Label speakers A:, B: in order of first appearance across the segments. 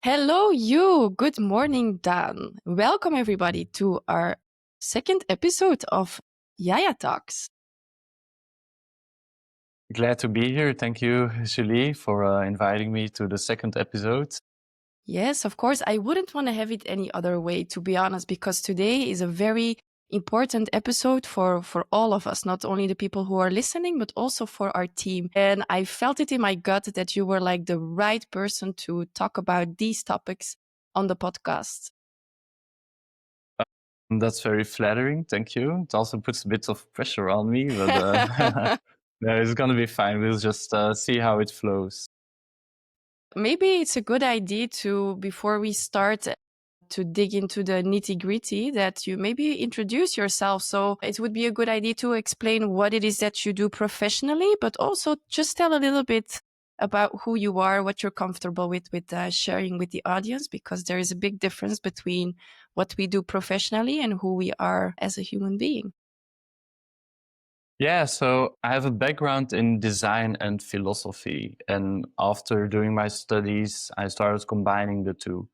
A: Hello, you. Good morning, Dan. Welcome, everybody, to our second episode of Jaja Talks.
B: Glad to be here. Thank you, Julie, for inviting me to the second episode.
A: Yes, of course. I wouldn't want to have it any other way, to be honest, because today is a very important episode for all of us, not only the people who are listening, but also for our team. And I felt it in my gut that you were like the right person to talk about these topics on the podcast.
B: That's very flattering. Thank you. It also puts a bit of pressure on me, but no, it's going to be fine. We'll just see how it flows.
A: Maybe it's a good idea to, before we start to dig into the nitty gritty, that you maybe introduce yourself. So it would be a good idea to explain what it is that you do professionally, but also just tell a little bit about who you are, what you're comfortable with sharing with the audience, because there is a big difference between what we do professionally and who we are as a human being.
B: Yeah, so I have a background in design and philosophy. And after doing my studies, I started combining the two.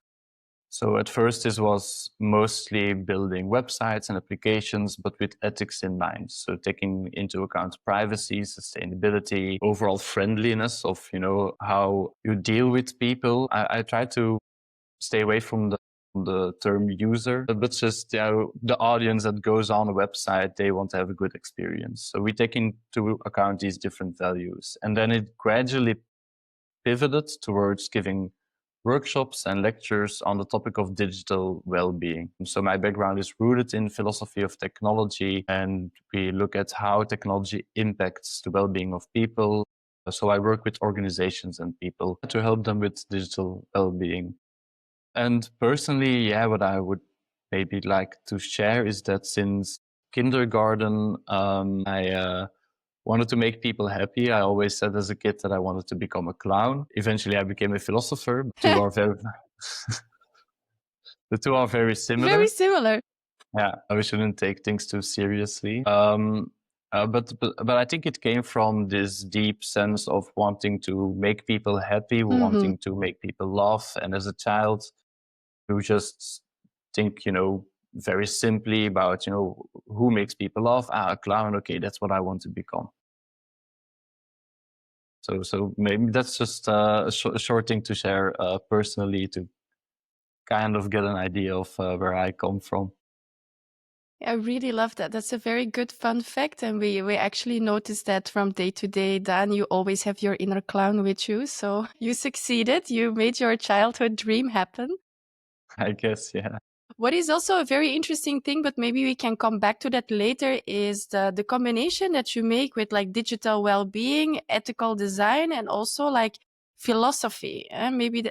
B: So at first, this was mostly building websites and applications, but with ethics in mind. So taking into account privacy, sustainability, overall friendliness of, how you deal with people. I try to stay away from the term user, but just the audience that goes on a website, they want to have a good experience. So we take into account these different values. And then it gradually pivoted towards giving workshops and lectures on the topic of digital well-being. So my background is rooted in philosophy of technology, and we look at how technology impacts the well-being of people. So I work with organizations and people to help them with digital well-being. And personally, what I would maybe like to share is that since kindergarten, I wanted to make people happy. I always said as a kid that I wanted to become a clown. Eventually, I became a philosopher. The two are very similar.
A: Very similar.
B: Yeah, we shouldn't take things too seriously. But I think it came from this deep sense of wanting to make people happy, wanting to make people laugh. And as a child, you just think, very simply about, who makes people laugh? A clown. Okay, that's what I want to become. So maybe that's just a short thing to share personally to kind of get an idea of where I come from.
A: I really love that. That's a very good fun fact. And we actually noticed that from day to day, Dan, you always have your inner clown with you. So you succeeded. You made your childhood dream happen.
B: I guess, yeah.
A: What is also a very interesting thing, but maybe we can come back to that later, is the combination that you make with like digital well-being, ethical design, and also like philosophy. Maybe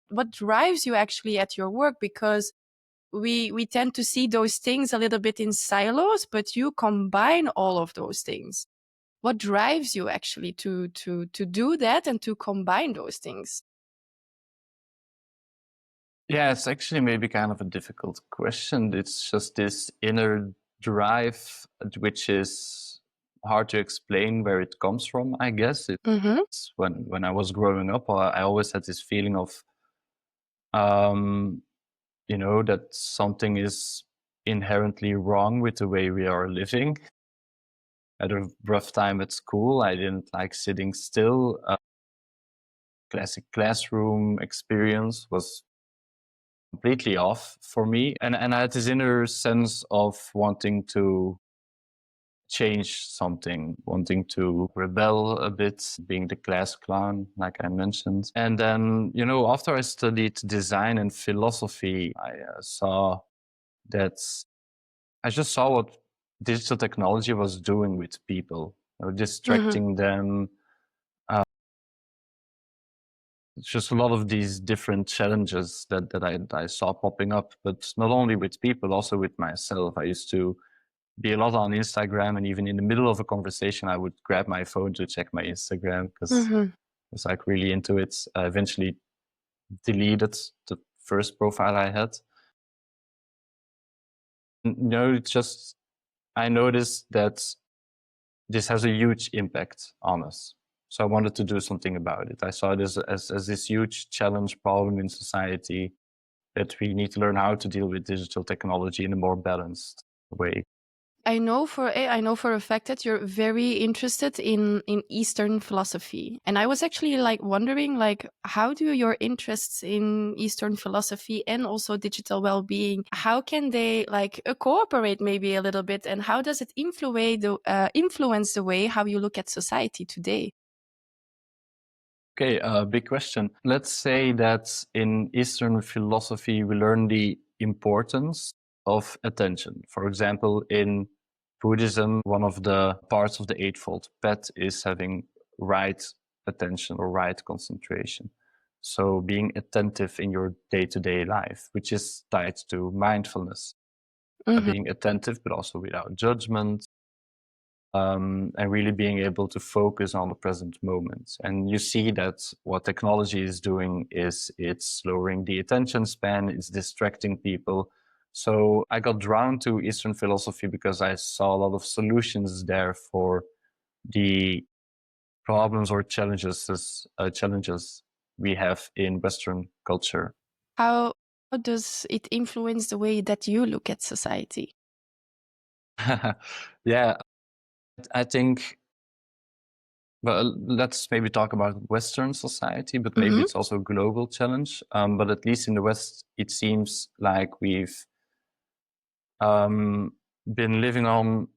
A: what drives you actually at your work, because we tend to see those things a little bit in silos, but you combine all of those things. What drives you actually to do that and to combine those things?
B: Yeah, it's actually maybe kind of a difficult question. It's just this inner drive, which is hard to explain where it comes from, I guess. It's when I was growing up, I always had this feeling of, that something is inherently wrong with the way we are living. I had a rough time at school. I didn't like sitting still. Classic classroom experience was completely off for me. And I had this inner sense of wanting to change something, wanting to rebel a bit, being the class clown, like I mentioned. And then, after I studied design and philosophy, I just saw what digital technology was doing with people, distracting them. Just a lot of these different challenges that I saw popping up, but not only with people, also with myself. I used to be a lot on Instagram, and even in the middle of a conversation, I would grab my phone to check my Instagram because I was like really into it. I eventually deleted the first profile I had. I noticed that this has a huge impact on us. So I wanted to do something about it. I saw it as this huge challenge problem in society that we need to learn how to deal with digital technology in a more balanced way.
A: I know for a fact that you're very interested in Eastern philosophy. And I was actually like wondering like how do your interests in Eastern philosophy and also digital well-being, how can they like cooperate maybe a little bit, and how does it influence the way how you look at society today?
B: Okay, big question. Let's say that in Eastern philosophy, we learn the importance of attention. For example, in Buddhism, one of the parts of the Eightfold Path is having right attention or right concentration. So being attentive in your day-to-day life, which is tied to mindfulness. Being attentive, but also without judgment, and really being able to focus on the present moment. And you see that what technology is doing is it's lowering the attention span, it's distracting people. So I got drawn to Eastern philosophy because I saw a lot of solutions there for the problems or challenges we have in Western culture.
A: How does it influence the way that you look at society?
B: Yeah, I think, well, let's maybe talk about Western society, but maybe it's also a global challenge. But at least in the West, it seems like we've been living on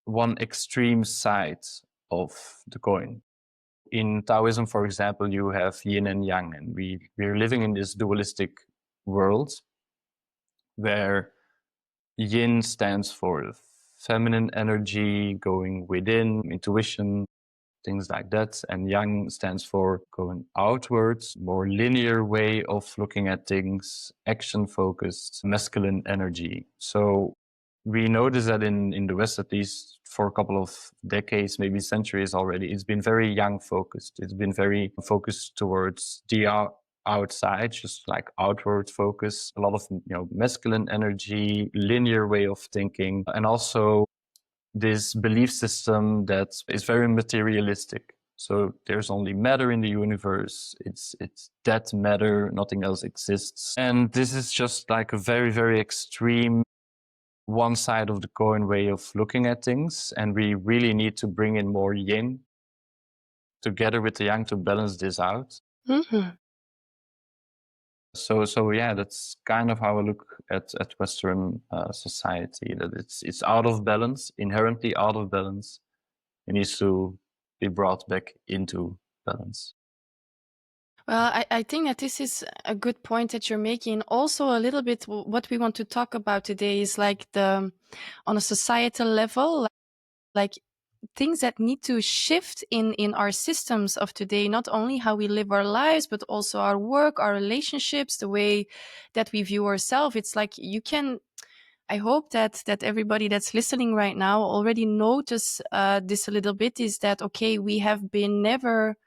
B: one extreme side of the coin. In Taoism, for example, you have yin and yang, and we're living in this dualistic world where yin stands for feminine energy, going within, intuition, things like that. And yang stands for going outwards, more linear way of looking at things, action focused, masculine energy. So we notice that in the West, at least for a couple of decades, maybe centuries already, it's been very yang focused. It's been very focused towards the outside, just like outward focus, a lot of masculine energy, linear way of thinking, and also this belief system that is very materialistic. So there's only matter in the universe. It's that matter, nothing else exists. And this is just like a very, very extreme one side of the coin way of looking at things. And we really need to bring in more yin together with the yang to balance this out. So yeah, that's kind of how I look at Western society, that it's out of balance, inherently out of balance. It needs to be brought back into balance.
A: Well, I think that this is a good point that you're making. Also, a little bit what we want to talk about today is like on a societal level, like things that need to shift in our systems of today, not only how we live our lives, but also our work, our relationships, the way that we view ourselves. It's like I hope that everybody that's listening right now already notice this a little bit, is that, okay, we've never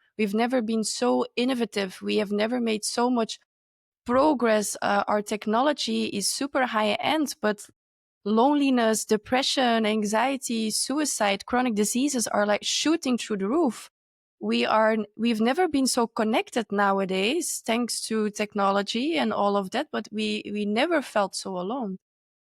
A: been so innovative. We have never made so much progress. Our technology is super high end, but loneliness, depression, anxiety, suicide, chronic diseases are like shooting through the roof. We've never been so connected nowadays, thanks to technology and all of that, but we never felt so alone.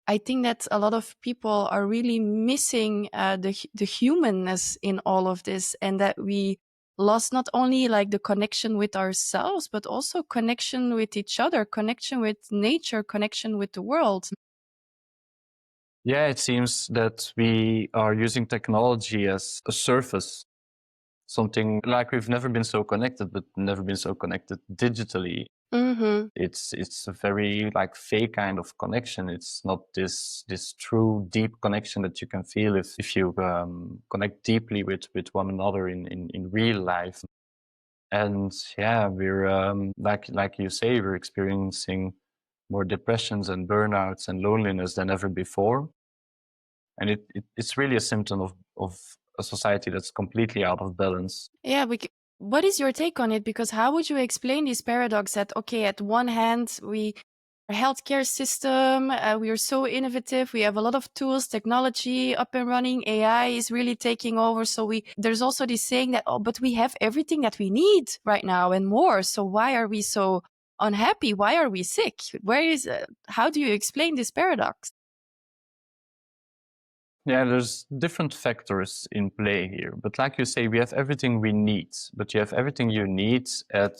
A: I think that a lot of people are really missing the humanness in all of this, and that we lost not only like the connection with ourselves, but also connection with each other, connection with nature, connection with the world.
B: Yeah, it seems that we are using technology as a surface, something like we've never been so connected, but never been so connected digitally. It's a very like fake kind of connection. It's not this true deep connection that you can feel if you connect deeply with one another in real life. And yeah, we're like you say, we're experiencing more depressions and burnouts and loneliness than ever before. And it's really a symptom of a society that's completely out of balance.
A: Yeah, what is your take on it? Because how would you explain this paradox that, okay, at one hand, our healthcare system. We are so innovative. We have a lot of tools, technology up and running. AI is really taking over. So there's also this saying that, oh, but we have everything that we need right now and more. So why are we so unhappy? Why are we sick? How do you explain this paradox?
B: Yeah, there's different factors in play here. But like you say, we have everything we need, but you have everything you need at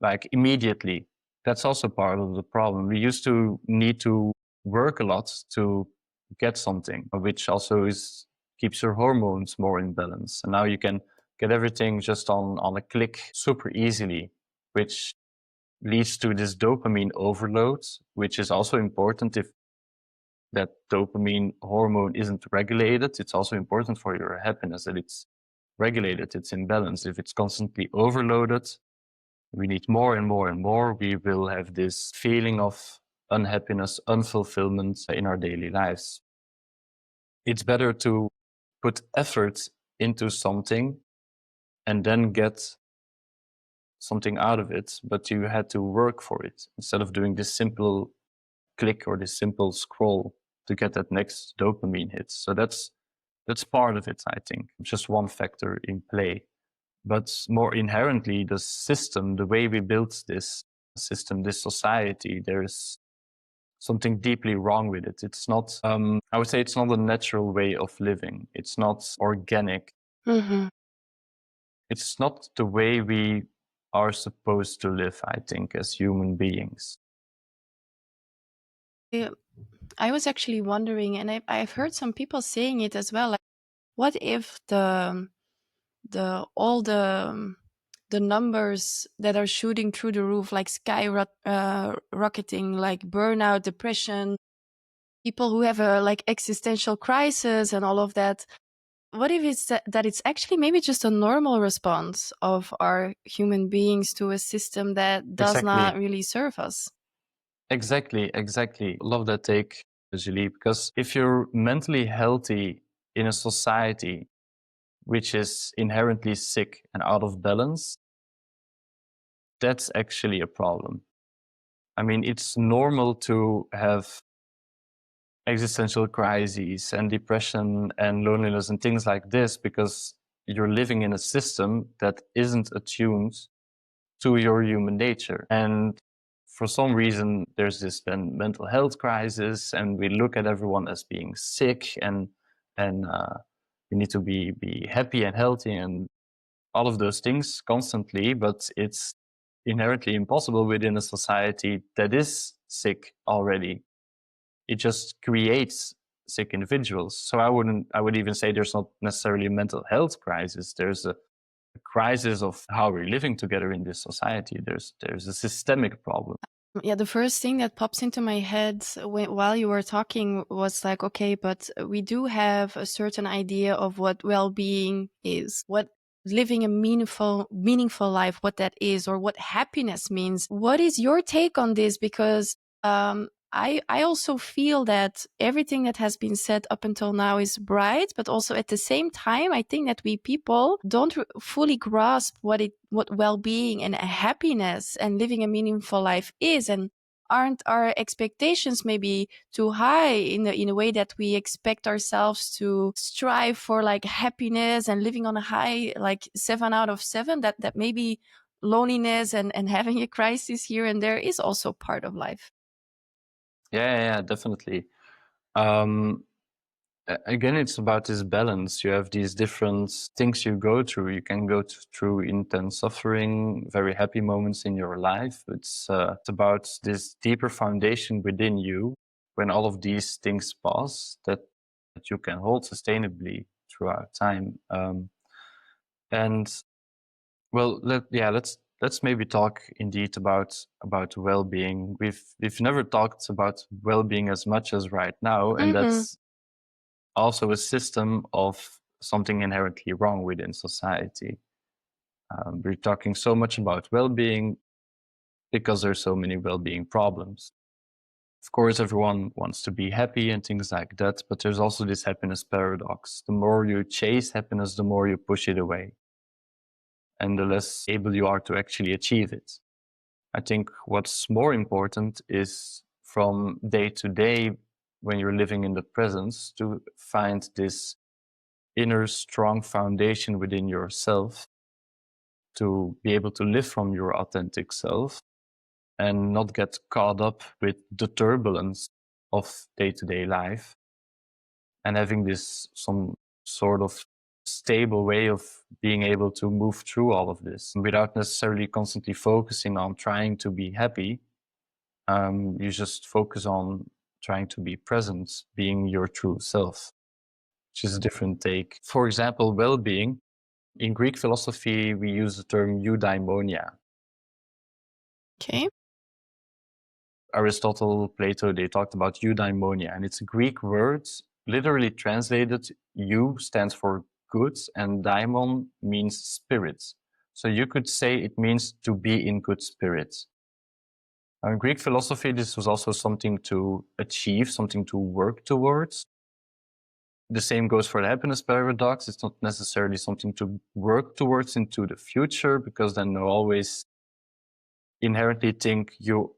B: like immediately. That's also part of the problem. We used to need to work a lot to get something, which also keeps your hormones more in balance. And now you can get everything just on a click super easily, which leads to this dopamine overload, which is also important. If that dopamine hormone isn't regulated, it's also important for your happiness that it's regulated, it's in balance. If it's constantly overloaded, we need more and more and more, we will have this feeling of unhappiness, unfulfillment in our daily lives. It's better to put effort into something and then get something out of it, but you had to work for it instead of doing this simple click or this simple scroll to get that next dopamine hit. So that's part of it, I think. Just one factor in play. But more inherently, the system, the way we built this system, this society, there's something deeply wrong with it. It's not, I would say it's not a natural way of living. It's not organic.
A: Mm-hmm.
B: It's not the way we are supposed to live, I think, as human beings.
A: I was actually wondering, and I've heard some people saying it as well. Like, what if all the numbers that are shooting through the roof, like rocketing, like burnout, depression, people who have a like existential crisis and all of that. What if it's that it's actually maybe just a normal response of our human beings to a system that does not really serve us?
B: Exactly. Love that take, Julie, because if you're mentally healthy in a society which is inherently sick and out of balance, that's actually a problem. I mean, it's normal to have existential crises and depression and loneliness and things like this because you're living in a system that isn't attuned to your human nature. And for some reason, there's this then mental health crisis, and we look at everyone as being sick, and you need to be happy and healthy and all of those things constantly. But it's inherently impossible within a society that is sick already. It just creates sick individuals. So I would even say there's not necessarily a mental health crisis. There's a crisis of how we're living together in this society. There's a systemic problem.
A: Yeah, the first thing that pops into my head while you were talking was like, okay, but we do have a certain idea of what well-being is, what living a meaningful life, what that is, or what happiness means. What is your take on this? Because I also feel that everything that has been said up until now is bright, but also at the same time, I think that we people don't fully grasp what well-being and happiness and living a meaningful life is. And aren't our expectations maybe too high in a way that we expect ourselves to strive for like happiness and living on a high, like 7 out of 7, that maybe loneliness and having a crisis here and there is also part of life?
B: Yeah, definitely. Again, it's about this balance. You have these different things you go through. You can go through intense suffering, very happy moments in your life. It's about this deeper foundation within you when all of these things pass that you can hold sustainably throughout time. And well, let's maybe talk indeed about well-being. We've never talked about well-being as much as right now, and that's also a system of something inherently wrong within society. We're talking so much about well-being because there's so many well-being problems. Of course, everyone wants to be happy and things like that, but there's also this happiness paradox. The more you chase happiness, the more you push it away, and the less able you are to actually achieve it. I think what's more important is from day to day, when you're living in the presence, to find this inner strong foundation within yourself to be able to live from your authentic self and not get caught up with the turbulence of day-to-day life, and having this some sort of stable way of being able to move through all of this without necessarily constantly focusing on trying to be happy. You just focus on trying to be present, being your true self, which is a different take. For example, well-being. In Greek philosophy, we use the term eudaimonia.
A: Okay.
B: Aristotle, Plato, they talked about eudaimonia, and it's a Greek word. Literally translated, eu stands for good, and daimon means spirit. So you could say it means to be in good spirits. In Greek philosophy, this was also something to achieve, something to work towards. The same goes for the happiness paradox. It's not necessarily something to work towards into the future, because then you always inherently think you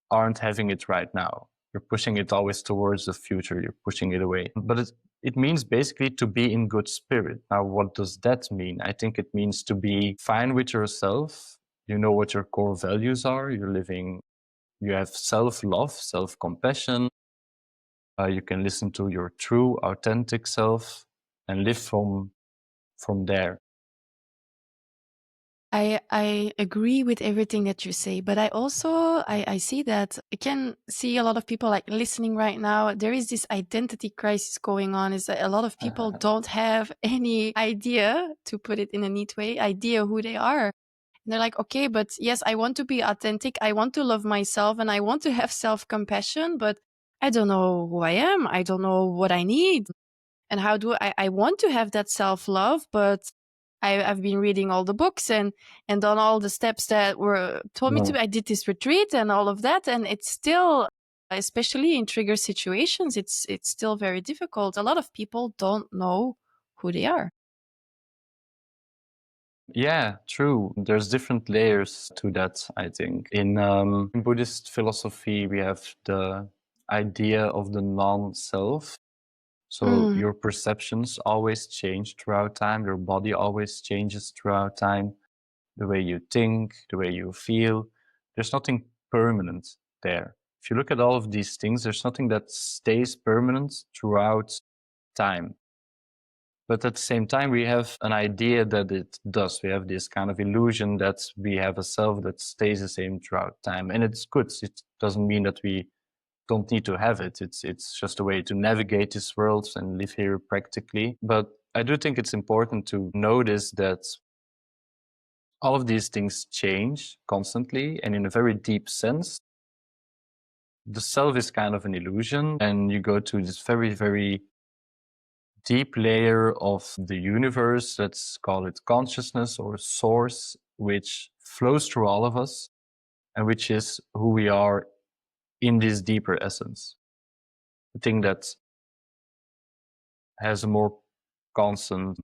B: aren't having it right now. You're pushing it always towards the future. You're pushing it away. But it means basically to be in good spirit. Now, what does that mean? I think it means to be fine with yourself. You know what your core values are. You have self-love, self-compassion. You can listen to your true, authentic self and live from there.
A: I agree with everything that you say, but I also I see that I can see a lot of people like listening right now. There is this identity crisis going on. Is that a lot of people don't have any idea, to put it in a neat way, idea who they are. And they're like, okay, but yes, I want to be authentic. I want to love myself and I want to have self-compassion, but I don't know who I am. I don't know what I need. And how do I want to have that self-love, but I've been reading all the books and done all the steps that were told me to. I did this retreat and all of that, and it's still, especially in trigger situations, it's still very difficult. A lot of people don't know who they are.
B: Yeah, true. There's different layers to that, I think. In Buddhist philosophy, we have the idea of the non-self. So your perceptions always change throughout time. Your body always changes throughout time. The way you think, the way you feel. There's nothing permanent there. If you look at all of these things, there's nothing that stays permanent throughout time. But at the same time, we have an idea that it does. We have this kind of illusion that we have a self that stays the same throughout time. And it's good. It doesn't mean that we don't need to have it. It's just a way to navigate this world and live here practically. But I do think it's important to notice that all of these things change constantly, and in a very deep sense. The self is kind of an illusion, and you go to this very, very deep layer of the universe, let's call it consciousness or source, which flows through all of us and which is who we are in this deeper essence. The thing that has a more constant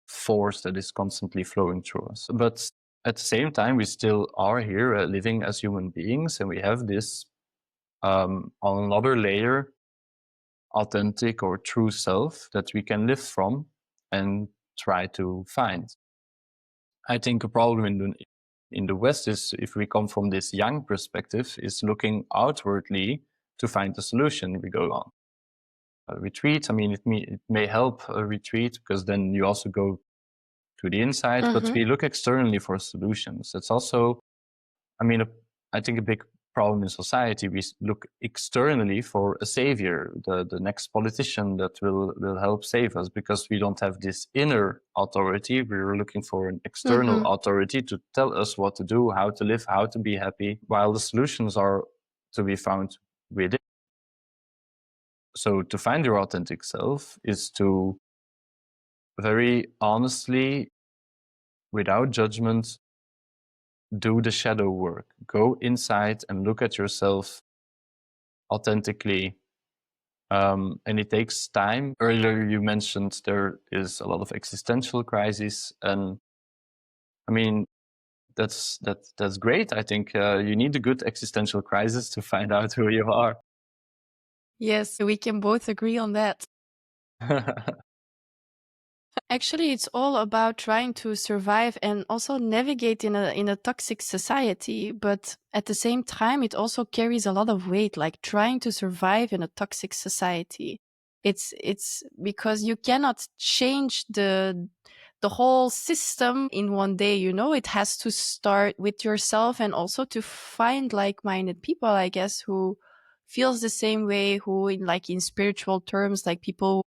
B: force that is constantly flowing through us. But at the same time, we still are here living as human beings, and we have this on another layer, authentic or true self that we can live from and try to find. I think a problem in the West is, if we come from this yang perspective, is looking outwardly to find a solution. We go on a retreat. I mean, it may help a retreat because then you also go to the inside, but we look externally for solutions. It's also, I mean, I think a big problem in society. We look externally for a savior, the next politician that will help save us, because we don't have this inner authority. We're looking for an external authority to tell us what to do, how to live, how to be happy, while the solutions are to be found within. So to find your authentic self is to very honestly, without judgment, do the shadow work. Go inside and look at yourself authentically. And it takes time. Earlier you mentioned there is a lot of existential crisis, and I mean, that's great. I think you need a good existential crisis to find out who you are.
A: Yes, we can both agree on that. Actually, it's all about trying to survive and also navigate in a toxic society. But at the same time, it also carries a lot of weight, like trying to survive in a toxic society. It's because you cannot change the whole system in one day, you know. It has to start with yourself and also to find like-minded people, I guess, who feels the same way, who in spiritual terms, like people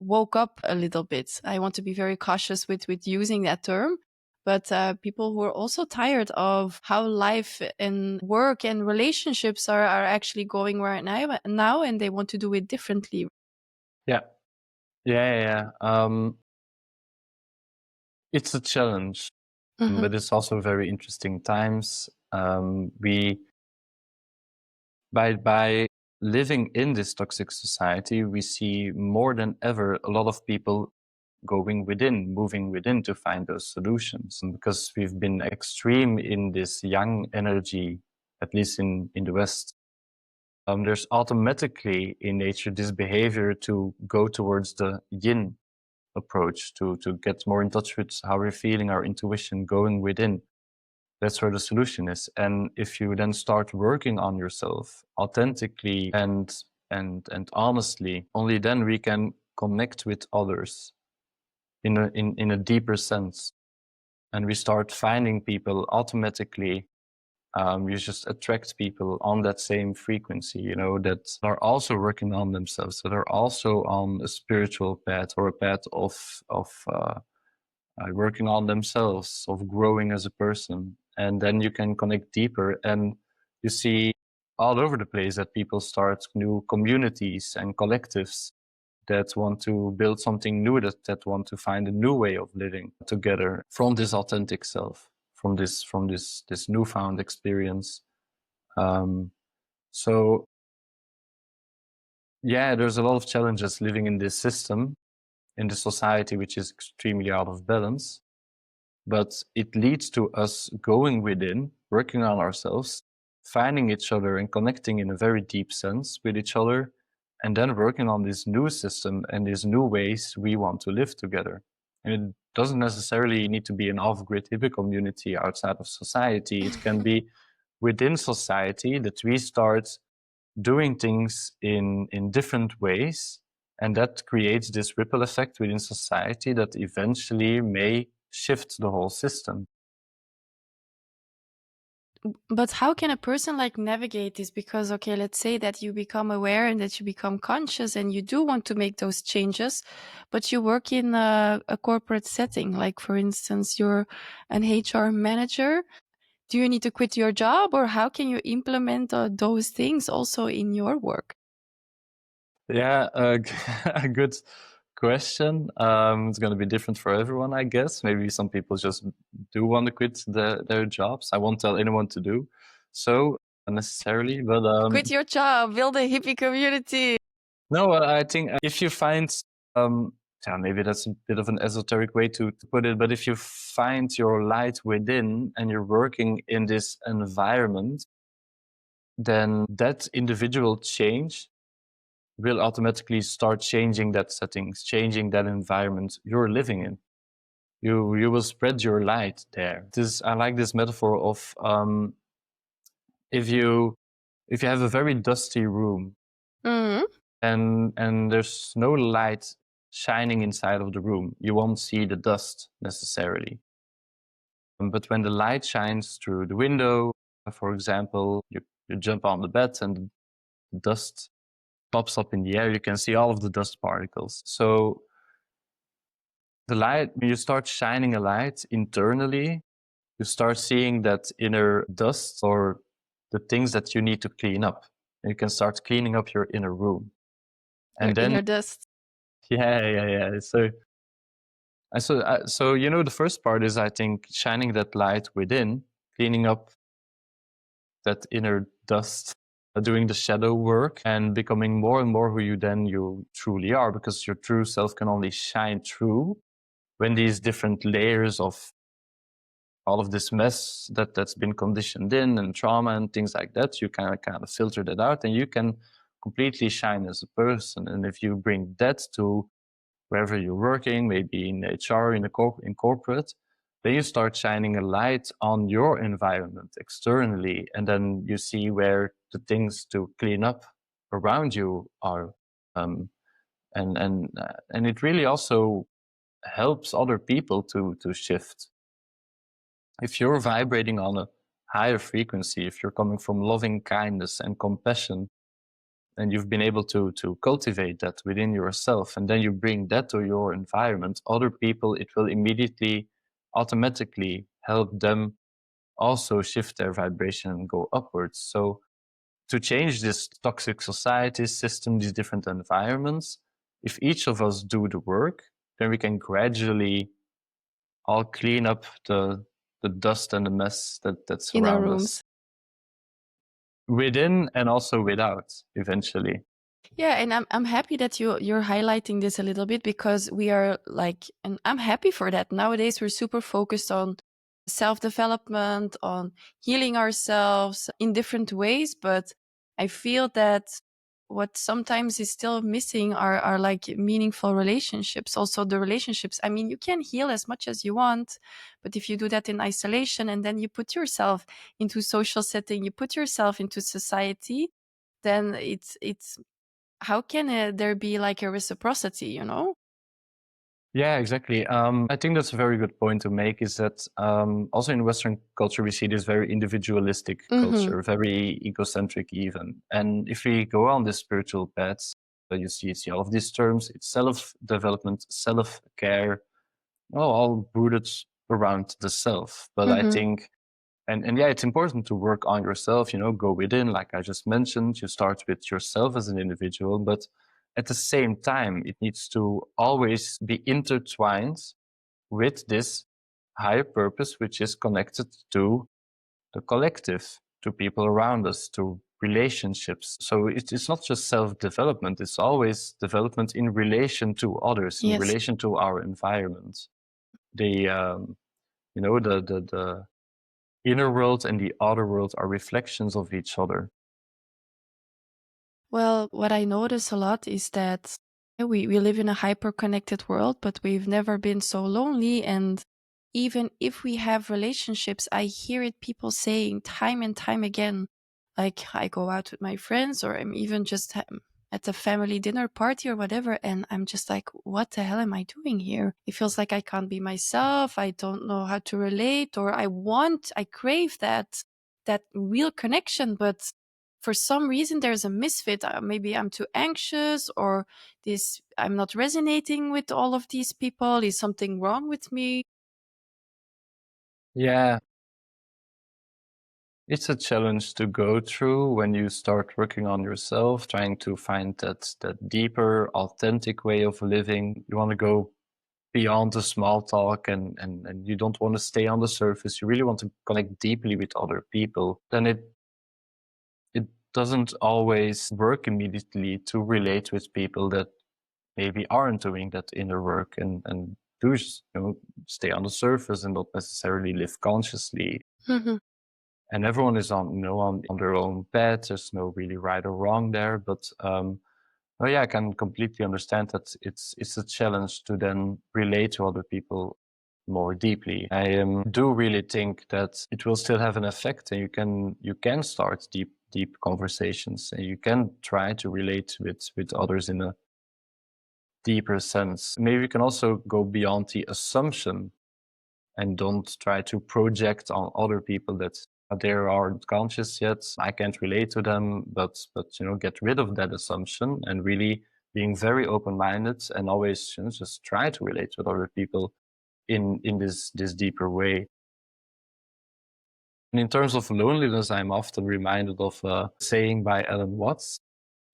A: woke up a little bit. I want to be very cautious with using that term. But people who are also tired of how life and work and relationships are actually going right now, and they want to do it differently.
B: Yeah. It's a challenge,
A: Hmm.
B: but it's also very interesting times. We by living in this toxic society, we see more than ever a lot of people going within, moving within to find those solutions. And because we've been extreme in this yang energy, at least in the West, there's automatically in nature this behavior to go towards the yin approach, to get more in touch with how we're feeling, our intuition, going within. That's where the solution is. And if you then start working on yourself authentically and honestly, only then we can connect with others in a deeper sense. And we start finding people automatically. You just attract people on that same frequency, you know, that are also working on themselves, that are also on a spiritual path or a path of working on themselves, of growing as a person. And then you can connect deeper, and you see all over the place that people start new communities and collectives that want to build something new, that want to find a new way of living together from this authentic self, from this newfound experience. Um, so yeah, there's a lot of challenges living in this system, in this society which is extremely out of balance. But it leads to us going within, working on ourselves, finding each other and connecting in a very deep sense with each other, and then working on this new system and these new ways we want to live together. And it doesn't necessarily need to be an off-grid hippie community outside of society. It can be within society that we start doing things in different ways, and that creates this ripple effect within society that eventually may shift the whole system.
A: But how can a person navigate this? Because, okay, let's say that you become aware and that you become conscious and you do want to make those changes, but you work in a corporate setting. Like, for instance, you're an HR manager. Do you need to quit your job, or how can you implement those things also in your work?
B: Yeah, a good question. It's going to be different for everyone, I guess. Maybe some people just do want to quit their jobs. I won't tell anyone to do so necessarily, but
A: Quit your job, build a hippie community.
B: no, I think if you find, yeah, maybe that's a bit of an esoteric way to put it, but if you find your light within and you're working in this environment, then that individual change will automatically start changing that settings, changing that environment you're living in. You will spread your light there. I like this metaphor of if you have a very dusty room,
A: Mm-hmm.
B: and there's no light shining inside of the room, you won't see the dust necessarily. But when the light shines through the window, for example, you jump on the bed and the dust pops up in the air, you can see all of the dust particles. So the light, when you start shining a light internally, you start seeing that inner dust or the things that you need to clean up. And you can start cleaning up your inner room.
A: Your
B: And then,
A: inner dust.
B: yeah. So you know, the first part is, I think, shining that light within, cleaning up that inner dust, doing the shadow work, and becoming more and more who you truly are, because your true self can only shine through when these different layers of all of this mess that's been conditioned in, and trauma and things like that, you kind of filter that out, and you can completely shine as a person. And if you bring that to wherever you're working, maybe in HR, in corporate, then you start shining a light on your environment externally, and then you see where the things to clean up around you are. And it really also helps other people to shift. If you're vibrating on a higher frequency, if you're coming from loving kindness and compassion, and you've been able to cultivate that within yourself, and then you bring that to your environment, other people, it will immediately, automatically help them also shift their vibration and go upwards. So to change this toxic society system, these different environments, if each of us do the work, then we can gradually all clean up the dust and the mess that
A: In our
B: surround us
A: rooms.
B: within and also without eventually.
A: Yeah, and I'm happy that you're highlighting this a little bit, because we are like, and I'm happy for that. Nowadays we're super focused on self-development, on healing ourselves in different ways, but I feel that what sometimes is still missing are like meaningful relationships. Also the relationships. I mean, you can heal as much as you want, but if you do that in isolation and then you put yourself into social setting, you put yourself into society, then it's how can there be like a reciprocity, you know?
B: Yeah, exactly. I think that's a very good point to make, is that also in Western culture, we see this very individualistic
A: Mm-hmm.
B: culture, very egocentric even. And if we go on this spiritual path, you see all of these terms, it's self-development, self-care, all rooted around the self. But I
A: Mm-hmm.
B: think, and yeah, it's important to work on yourself, go within, like I just mentioned. You start with yourself as an individual, but at the same time, it needs to always be intertwined with this higher purpose, which is connected to the collective, to people around us, to relationships. So it's not just self-development, it's always development in relation to others, in
A: Yes.
B: relation to our environment. The, the inner world and the outer world are reflections of each other.
A: Well, what I notice a lot is that we live in a hyper connected world, but we've never been so lonely. And even if we have relationships, I hear it people saying time and time again. Like, I go out with my friends, or I'm even just at a family dinner party or whatever, and I'm just like, what the hell am I doing here? It feels like I can't be myself. I don't know how to relate, or I crave that real connection, but for some reason there's a misfit. Maybe I'm too anxious, or this I'm not resonating with all of these people. Is something wrong with me?
B: Yeah, it's a challenge to go through when you start working on yourself, trying to find that deeper, authentic way of living. You want to go beyond the small talk, and you don't want to stay on the surface. You really want to connect deeply with other people. Then it doesn't always work immediately to relate with people that maybe aren't doing that inner work, and do just, stay on the surface and not necessarily live consciously.
A: Mhm.
B: And everyone is on their own path. There's no really right or wrong there, but oh yeah, I can completely understand that it's a challenge to then relate to other people more deeply. I do really think that it will still have an effect, and you can start deep conversations, and you can try to relate with others in a deeper sense. Maybe we can also go beyond the assumption and don't try to project on other people that they aren't conscious yet. I can't relate to them, but get rid of that assumption and really being very open-minded, and always just try to relate with other people in this deeper way. And in terms of loneliness, I'm often reminded of a saying by Alan Watts.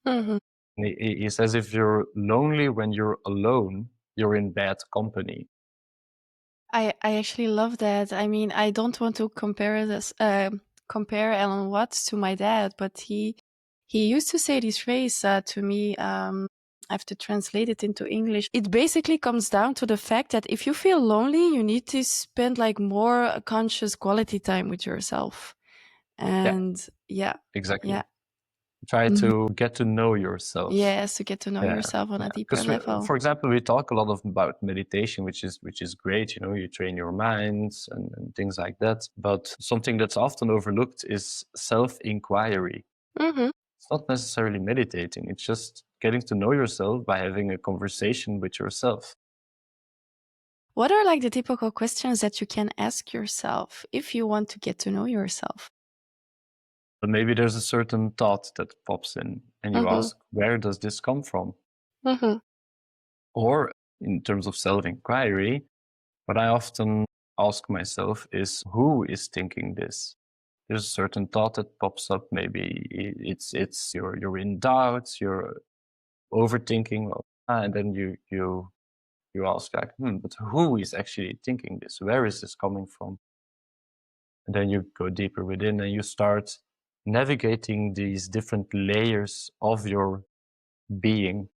A: Mhm.
B: He says, if you're lonely when you're alone, you're in bad company.
A: I actually love that. I mean, I don't want to compare Alan Watts to my dad, but he used to say this phrase to me. I have to translate it into English. It basically comes down to the fact that if you feel lonely, you need to spend like more conscious quality time with yourself. And yeah.
B: Exactly. Try to get to know yourself.
A: Yes, to get to know yourself on a deeper level.
B: For example, we talk a lot about meditation, which is great. You train your minds and things like that. But something that's often overlooked is self-inquiry. It's not necessarily meditating. It's just getting to know yourself by having a conversation with yourself.
A: What are like the typical questions that you can ask yourself if you want to get to know yourself?
B: But maybe there's a certain thought that pops in and you ask, where does this come from? Or in terms of self-inquiry, what I often ask myself is, who is thinking this? There's a certain thought that pops up. Maybe it's you're in doubt, you're overthinking, and then you ask like, but who is actually thinking this? Where is this coming from? And then you go deeper within and you start navigating these different layers of your being.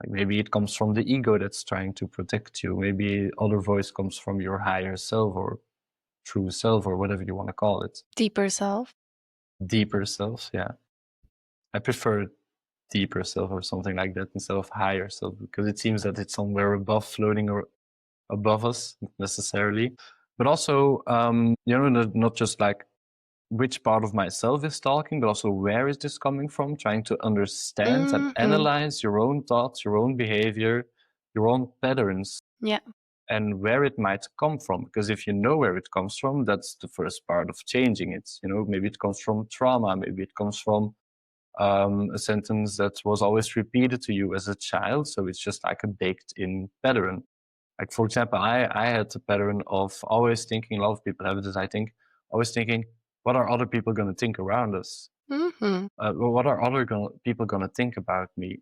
B: Like maybe it comes from the ego that's trying to protect you. Maybe other voice comes from your higher self or true self or whatever you want to call it.
A: Deeper self.
B: Deeper self, yeah. I prefer deeper self or something like that instead of higher self, because it seems that it's somewhere above, floating or above us, not necessarily. But also, not just like which part of myself is talking, but also where is this coming from, trying to understand and analyze your own thoughts, your own behavior, your own patterns.
A: Yeah.
B: And where it might come from. Because if you know where it comes from, that's the first part of changing it. Maybe it comes from trauma, maybe it comes from a sentence that was always repeated to you as a child. So it's just like a baked in pattern. Like, for example, I had the pattern of always thinking, a lot of people have this, I think, always thinking, what are other people going to think around us? What are other people going to think about me?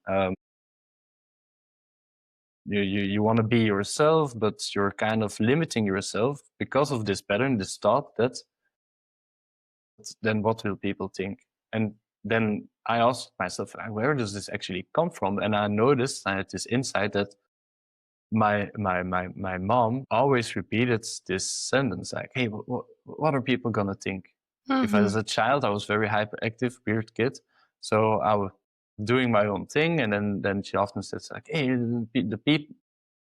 B: You want to be yourself, but you're kind of limiting yourself because of this pattern, this thought that then what will people think? And then I asked myself, where does this actually come from? And I noticed, I had this insight that my mom always repeated this sentence like, hey, what are people gonna think? If I was a child, I was very hyperactive, weird kid. So I was doing my own thing. And then she often says like, hey, the people,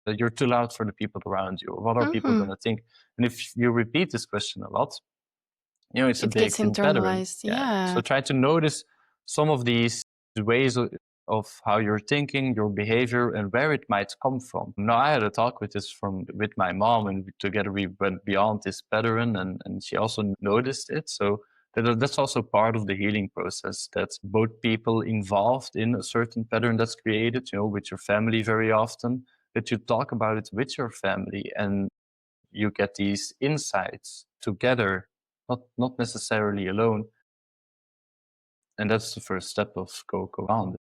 B: you're too loud for the people around you. What are people gonna think? And if you repeat this question a lot, it's a
A: It gets
B: baked-in pattern.
A: internalized. Yeah.
B: So try to notice some of these ways of how you're thinking, your behavior, and where it might come from. Now, I had a talk with my mom, and together we went beyond this pattern, and she also noticed it. So that's also part of the healing process, that both people involved in a certain pattern that's created, with your family very often, that you talk about it with your family and you get these insights together, not necessarily alone. And that's the first step of go on.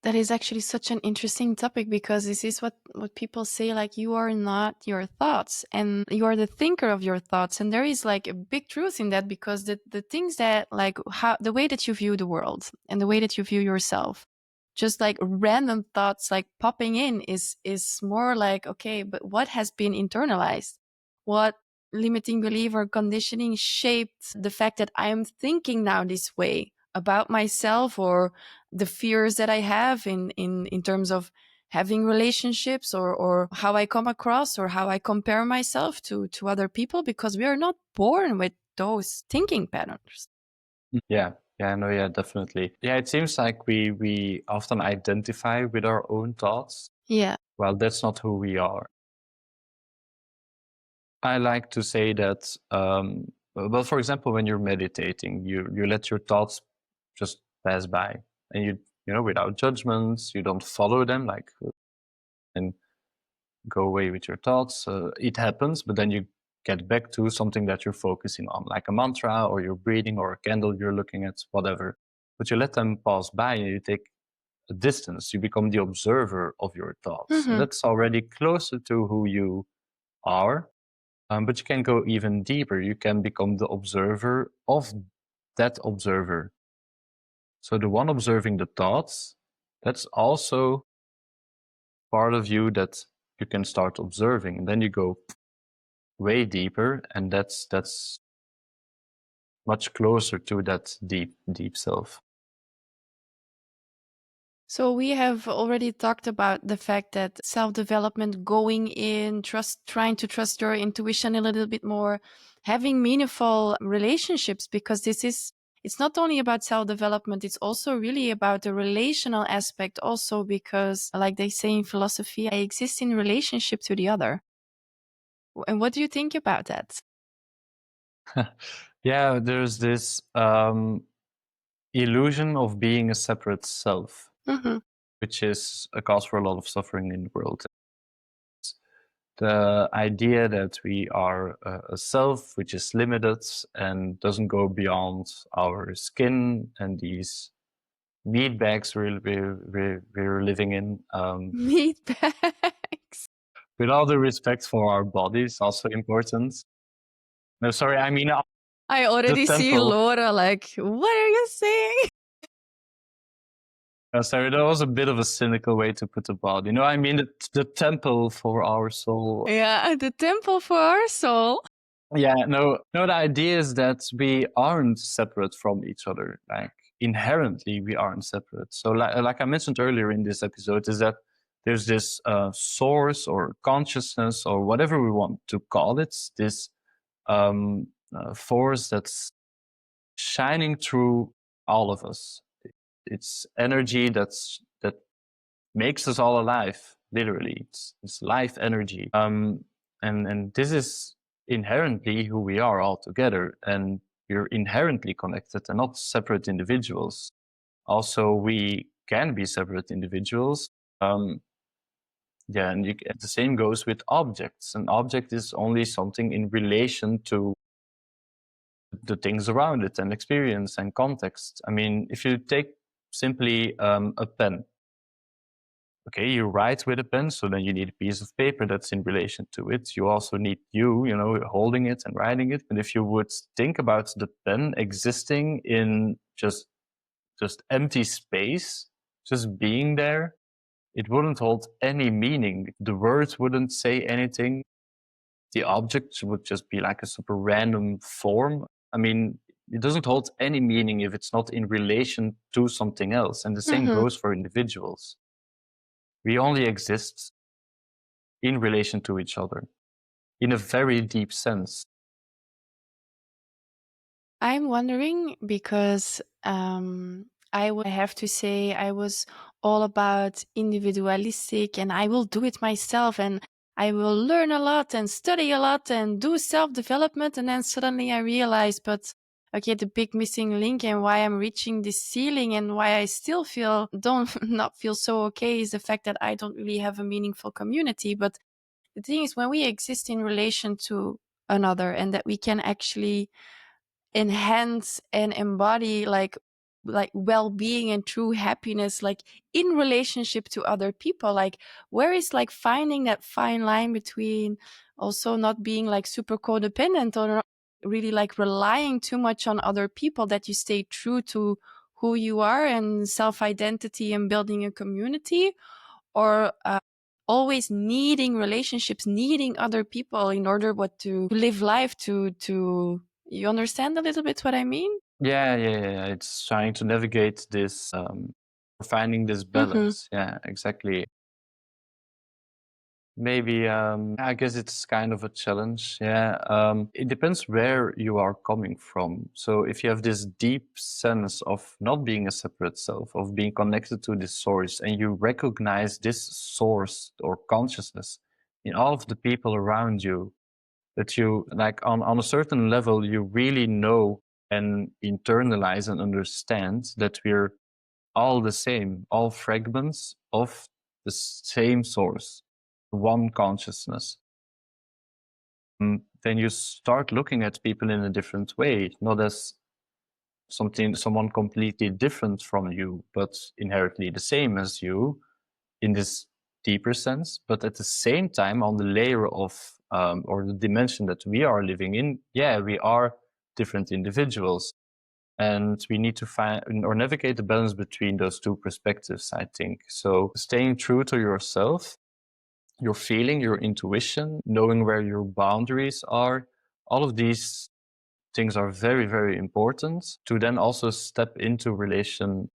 A: That is actually such an interesting topic, because this is what people say, like, you are not your thoughts and you are the thinker of your thoughts. And there is like a big truth in that, because the things that, like, how the way that you view the world and the way that you view yourself, just like random thoughts like popping in is more like, okay, but what has been internalized? What limiting belief or conditioning shaped the fact that I am thinking now this way about myself, or the fears that I have in terms of having relationships, or how I come across, or how I compare myself to other people, because we are not born with those thinking patterns.
B: Yeah, definitely. Yeah, it seems like we often identify with our own thoughts.
A: Yeah.
B: Well, that's not who we are. I like to say that, well, for example, when you're meditating, you let your thoughts just pass by, and without judgments, you don't follow them, like, and go away with your thoughts. It happens, but then you get back to something that you're focusing on, like a mantra or your breathing or a candle you're looking at, whatever. But you let them pass by and you take a distance. You become the observer of your thoughts. And that's already closer to who you are. But you can go even deeper. You can become the observer of that observer. So the one observing the thoughts that's also part of you that you can start observing. And then you go way deeper, and that's much closer to that deep self.
A: So we have already talked about the fact that self-development, going in, trying to trust your intuition a little bit more, having meaningful relationships, because it's not only about self-development, it's also really about the relational aspect also, because like they say in philosophy, I exist in relationship to the other. And what do you think about that?
B: Yeah, there's this illusion of being a separate self, which is a cause for a lot of suffering in the world. The idea that we are a self which is limited and doesn't go beyond our skin and these meat bags we're living in.
A: Meat bags.
B: With all the respect for our bodies, also important. No, sorry, I mean
A: I
B: the
A: already see
B: temple.
A: Laura like, what are you saying?
B: Sorry, that was a bit of a cynical way to put the body. No, I mean the temple for our soul.
A: Yeah, the temple for our soul.
B: Yeah, no, the idea is that we aren't separate from each other. Like inherently, we aren't separate. So, like I mentioned earlier in this episode, is that there's this source or consciousness or whatever we want to call it, this force that's shining through all of us. It's energy that makes us all alive. Literally, it's life energy. And this is inherently who we are all together, and we're inherently connected and not separate individuals. Also, we can be separate individuals. Yeah, and the same goes with objects. An object is only something in relation to the things around it and experience and context. I mean, if you take simply a pen, okay, you write with a pen, so then you need a piece of paper that's in relation to it. You also need you know, holding it and writing it. But if you would think about the pen existing in just empty space, just being there, it wouldn't hold any meaning. The words wouldn't say anything. The object would just be like a super random form. I mean, it doesn't hold any meaning if it's not in relation to something else. And the same goes for individuals. We only exist in relation to each other in a very deep sense.
A: I'm wondering because I would have to say I was all about individualistic and I will do it myself and I will learn a lot and study a lot and do self-development. And then suddenly I realized, but okay, the big missing link and why I'm reaching this ceiling and why I still don't not feel so okay is the fact that I don't really have a meaningful community. But the thing is, when we exist in relation to another and that we can actually enhance and embody like well-being and true happiness, like in relationship to other people, like where is like finding that fine line between also not being like super codependent or not really like relying too much on other people, that you stay true to who you are and self-identity and building a community, or always needing relationships, needing other people in order to live life, to you understand a little bit what I mean?
B: Yeah. It's trying to navigate this, finding this balance. Yeah, exactly. Maybe, I guess it's kind of a challenge. Yeah. It depends where you are coming from. So if you have this deep sense of not being a separate self, of being connected to this source, and you recognize this source or consciousness in all of the people around you, that you like on a certain level, you really know and internalize and understand that we're all the same, all fragments of the same source, one consciousness. Then you start looking at people in a different way, not as someone completely different from you, but inherently the same as you in this deeper sense. But at the same time, on the layer of or the dimension that we are living in, yeah, we are different individuals. And we need to find or navigate the balance between those two perspectives, I think. So staying true to yourself, your feeling, your intuition, knowing where your boundaries are, all of these things are very, very important to then also step into relation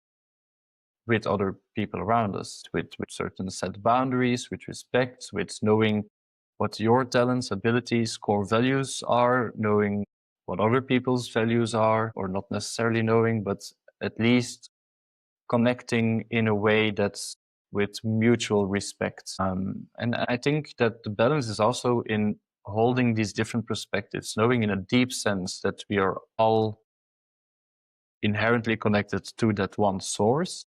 B: with other people around us, with certain set boundaries, with respect, with knowing what your talents, abilities, core values are, knowing what other people's values are, or not necessarily knowing, but at least connecting in a way that's with mutual respect. And I think that the balance is also in holding these different perspectives, knowing in a deep sense that we are all inherently connected to that one source.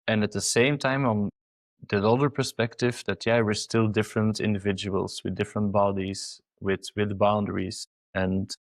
B: And at the same time, on that other perspective, that yeah, we're still different individuals with different bodies, with boundaries, and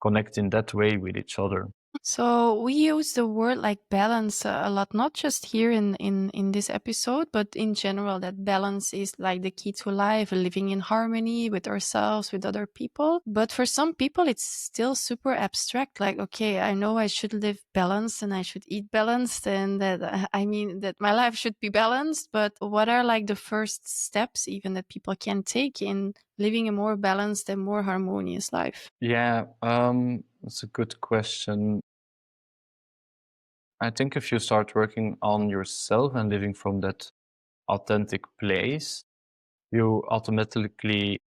B: connect in that way with each other.
A: So we use the word like balance a lot, not just here in this episode, but in general, that balance is like the key to life, living in harmony with ourselves, with other people. But for some people, it's still super abstract. Like, okay, I know I should live balanced and I should eat balanced and that, I mean, that my life should be balanced. But what are like the first steps even that people can take in living a more balanced and more harmonious life?
B: Yeah, that's a good question. I think if you start working on yourself and living from that authentic place, you automatically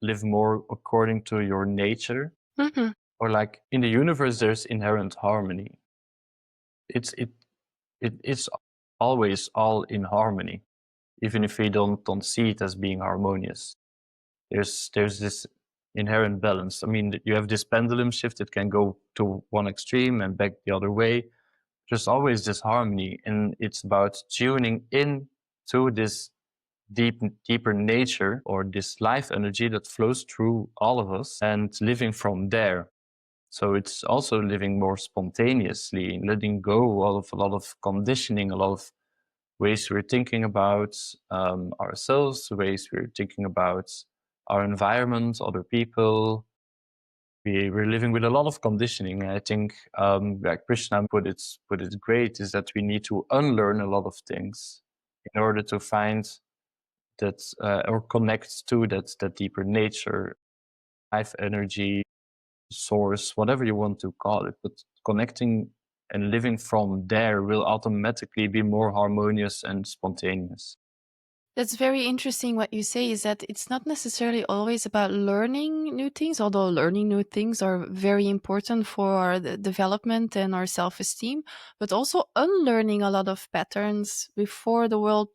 B: live more according to your nature.
A: Mhm.
B: Or like in the universe, there's inherent harmony. It's it's always all in harmony, even if we don't see it as being harmonious. There's this inherent balance. I mean, you have this pendulum shift; it can go to one extreme and back the other way. There's always this harmony, and it's about tuning in to this deeper nature or this life energy that flows through all of us and living from there. So it's also living more spontaneously, letting go of a lot of conditioning, a lot of ways we're thinking about ourselves, ways we're thinking about our environment, other people. We're living with a lot of conditioning. I think, like Krishna put it great, is that we need to unlearn a lot of things in order to find that or connect to that deeper nature, life energy, source, whatever you want to call it. But connecting and living from there will automatically be more harmonious and spontaneous.
A: That's very interesting. What you say is that it's not necessarily always about learning new things, although learning new things are very important for our development and our self esteem, but also unlearning a lot of patterns before the world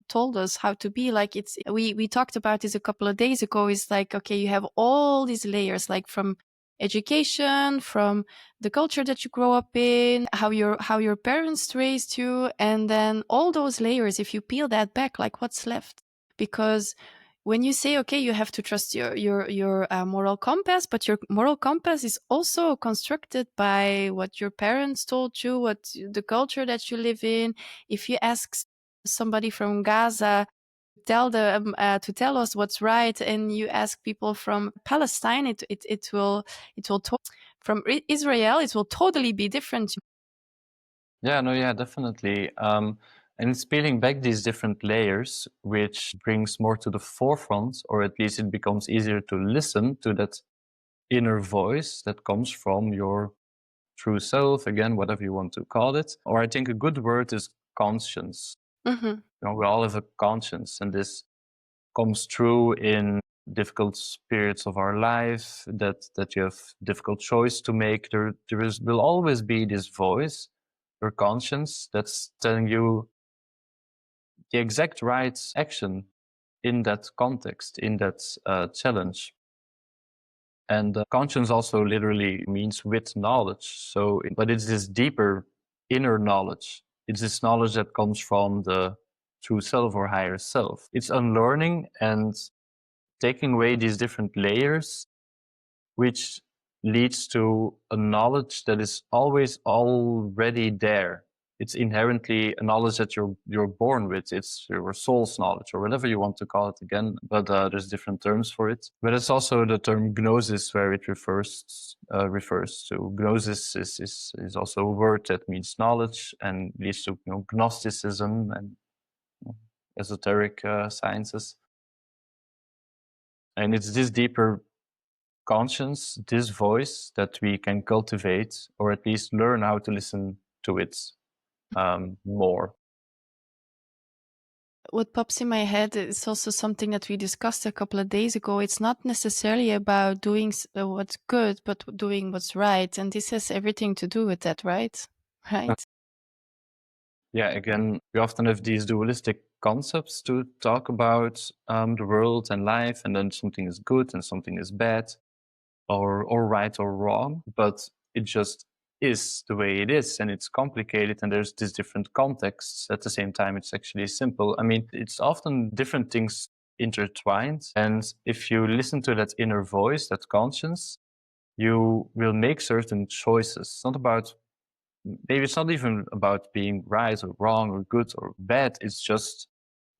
A: told us how to be. Like we talked about this a couple of days ago. It's like, okay, you have all these layers, like from education, from the culture that you grow up in, how your parents raised you, and then all those layers, if you peel that back, like what's left? Because when you say, okay, you have to trust your moral compass, but your moral compass is also constructed by what your parents told you, what the culture that you live in. If you ask somebody from Gaza to tell us what's right, and you ask people from Palestine, from Israel, it will totally be different.
B: Yeah, no, yeah, definitely. And it's peeling back these different layers, which brings more to the forefront, or at least it becomes easier to listen to that inner voice that comes from your true self, again, whatever you want to call it. Or I think a good word is conscience.
A: Hmm.
B: We all have a conscience, and this comes through in difficult periods of our life, that you have difficult choice to make. Will always be this voice, your conscience, that's telling you the exact right action in that context, in that challenge. And conscience also literally means with knowledge. So, but it's this deeper inner knowledge. It's this knowledge that comes from the true self or higher self. It's unlearning and taking away these different layers, which leads to a knowledge that is always already there. it's inherently a knowledge that you're born with. It's your soul's knowledge, or whatever you want to call it again. But there's different terms for it. But it's also the term gnosis, where it refers to. Gnosis is also a word that means knowledge and leads to Gnosticism and esoteric sciences. And it's this deeper conscience, this voice, that we can cultivate, or at least learn how to listen to it more.
A: What pops in my head is also something that we discussed a couple of days ago. It's not necessarily about doing what's good, but doing what's right. And this has everything to do with that, right? Right.
B: Yeah, again, we often have these dualistic concepts to talk about the world and life, and then something is good and something is bad, or right or wrong, but it just is the way it is, and it's complicated, and there's these different contexts. At the same time, it's actually simple. I mean, it's often different things intertwined, and if you listen to that inner voice, that conscience, you will make certain choices. It's not about, maybe it's not even about being right or wrong or good or bad. It's just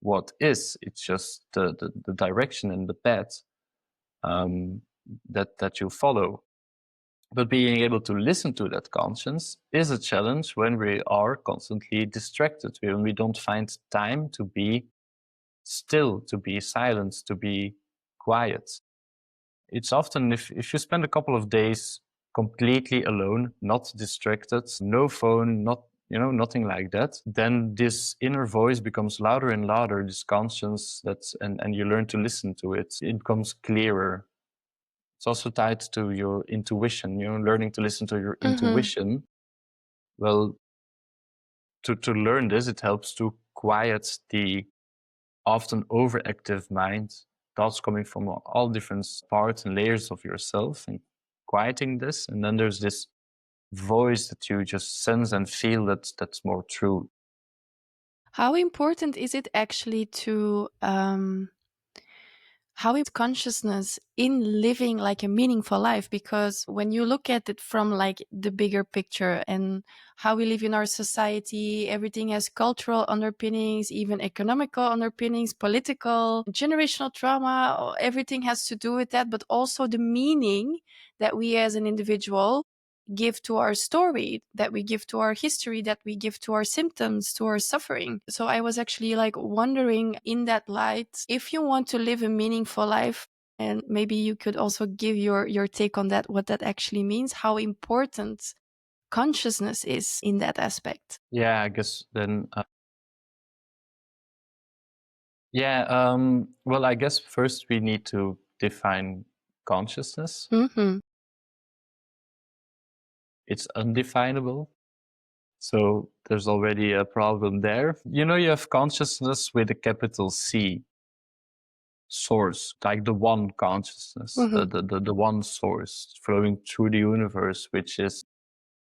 B: what is. It's just the direction and the path that you follow. But being able to listen to that conscience is a challenge when we are constantly distracted, when we don't find time to be still, to be silent, to be quiet. It's often, if you spend a couple of days completely alone, not distracted, no phone, nothing like that, then this inner voice becomes louder and louder, this conscience, and you learn to listen to it. It becomes clearer. It's also tied to your intuition, learning to listen to your intuition. Well, to learn this, it helps to quiet the often overactive mind, thoughts coming from all different parts and layers of yourself, and quieting this. And then there's this voice that you just sense and feel that's more true.
A: How important is it actually to how is consciousness in living like a meaningful life? Because when you look at it from like the bigger picture and how we live in our society, everything has cultural underpinnings, even economical underpinnings, political, generational trauma, everything has to do with that, but also the meaning that we as an individual give to our story, that we give to our history, that we give to our symptoms, to our suffering. So I was actually like wondering in that light, if you want to live a meaningful life, and maybe you could also give your take on that, what that actually means, how important consciousness is in that aspect.
B: Yeah, I guess then. Well, I guess first we need to define consciousness.
A: Mm-hmm.
B: It's undefinable. So there's already a problem there. You have consciousness with a capital C, source, like the one consciousness,
A: Mm-hmm.
B: the one source flowing through the universe, which is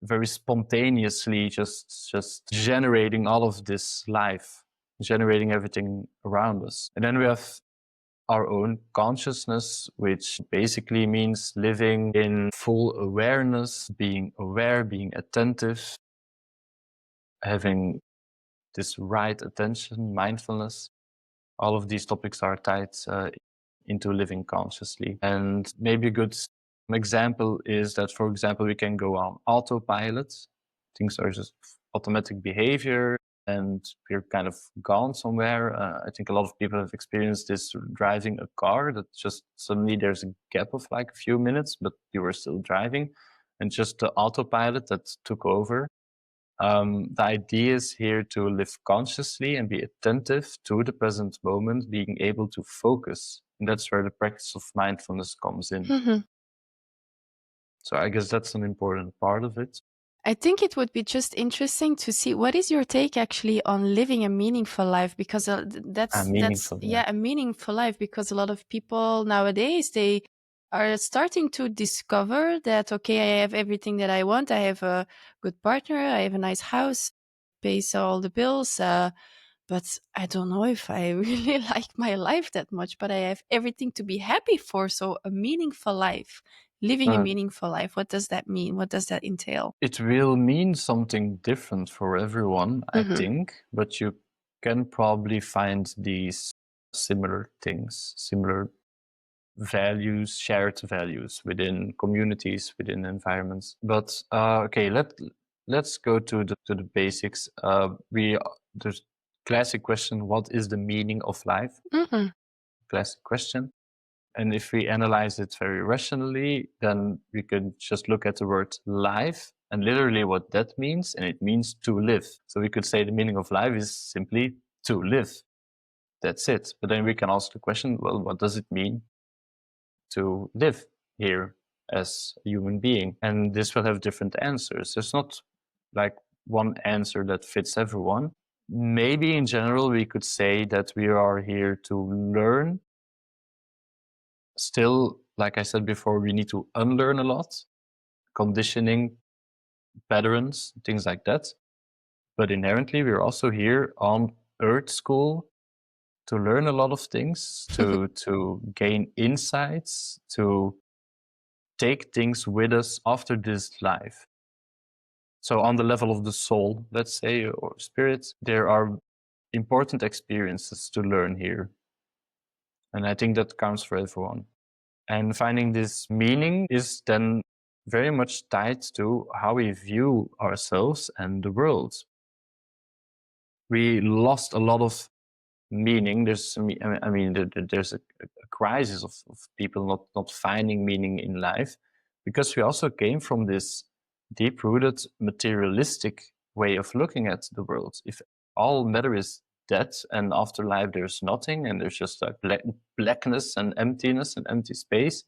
B: very spontaneously just generating all of this life, generating everything around us. And then we have our own consciousness, which basically means living in full awareness, being aware, being attentive, having this right attention, mindfulness. All of these topics are tied into living consciously. And maybe a good example is that, for example, we can go on autopilot. Things are just automatic behavior, and we're kind of gone somewhere. I think a lot of people have experienced this driving a car, that just suddenly there's a gap of like a few minutes, but you were still driving, and just the autopilot that took over. The idea is here to live consciously and be attentive to the present moment, being able to focus. And that's where the practice of mindfulness comes in.
A: Mm-hmm.
B: So I guess that's an important part of it.
A: I think it would be just interesting to see what is your take actually on living a meaningful life, because that's
B: Meaningful, yeah.
A: yeah, a meaningful life, because a lot of people nowadays, they are starting to discover that, okay, I have everything that I want. I have a good partner, I have a nice house, pays all the bills, but I don't know if I really like my life that much, but I have everything to be happy for. So a meaningful life. living a meaningful life? What does that mean? What does that entail?
B: It will mean something different for everyone, I think, but you can probably find these similar things, similar values, shared values within communities, within environments. But okay, let's go to the basics. The classic question: what is the meaning of life? Classic question. And if we analyze it very rationally, then we could just look at the word life and literally what that means, and it means to live. So we could say the meaning of life is simply to live. That's it. But then we can ask the question, well, what does it mean to live here as a human being? And this will have different answers. There's not like one answer that fits everyone. Maybe in general, we could say that we are here to learn. Still, like I said before, we need to unlearn a lot, conditioning, patterns, things like that. But inherently, we're also here on Earth School to learn a lot of things, to gain insights, to take things with us after this life. So on the level of the soul, let's say, or spirit, there are important experiences to learn here. And I think that counts for everyone. And finding this meaning is then very much tied to how we view ourselves and the world. We lost a lot of meaning. There's a crisis of people not finding meaning in life, because we also came from this deep-rooted materialistic way of looking at the world. If all matter is dead and after life there's nothing and there's just like blackness and emptiness and empty space,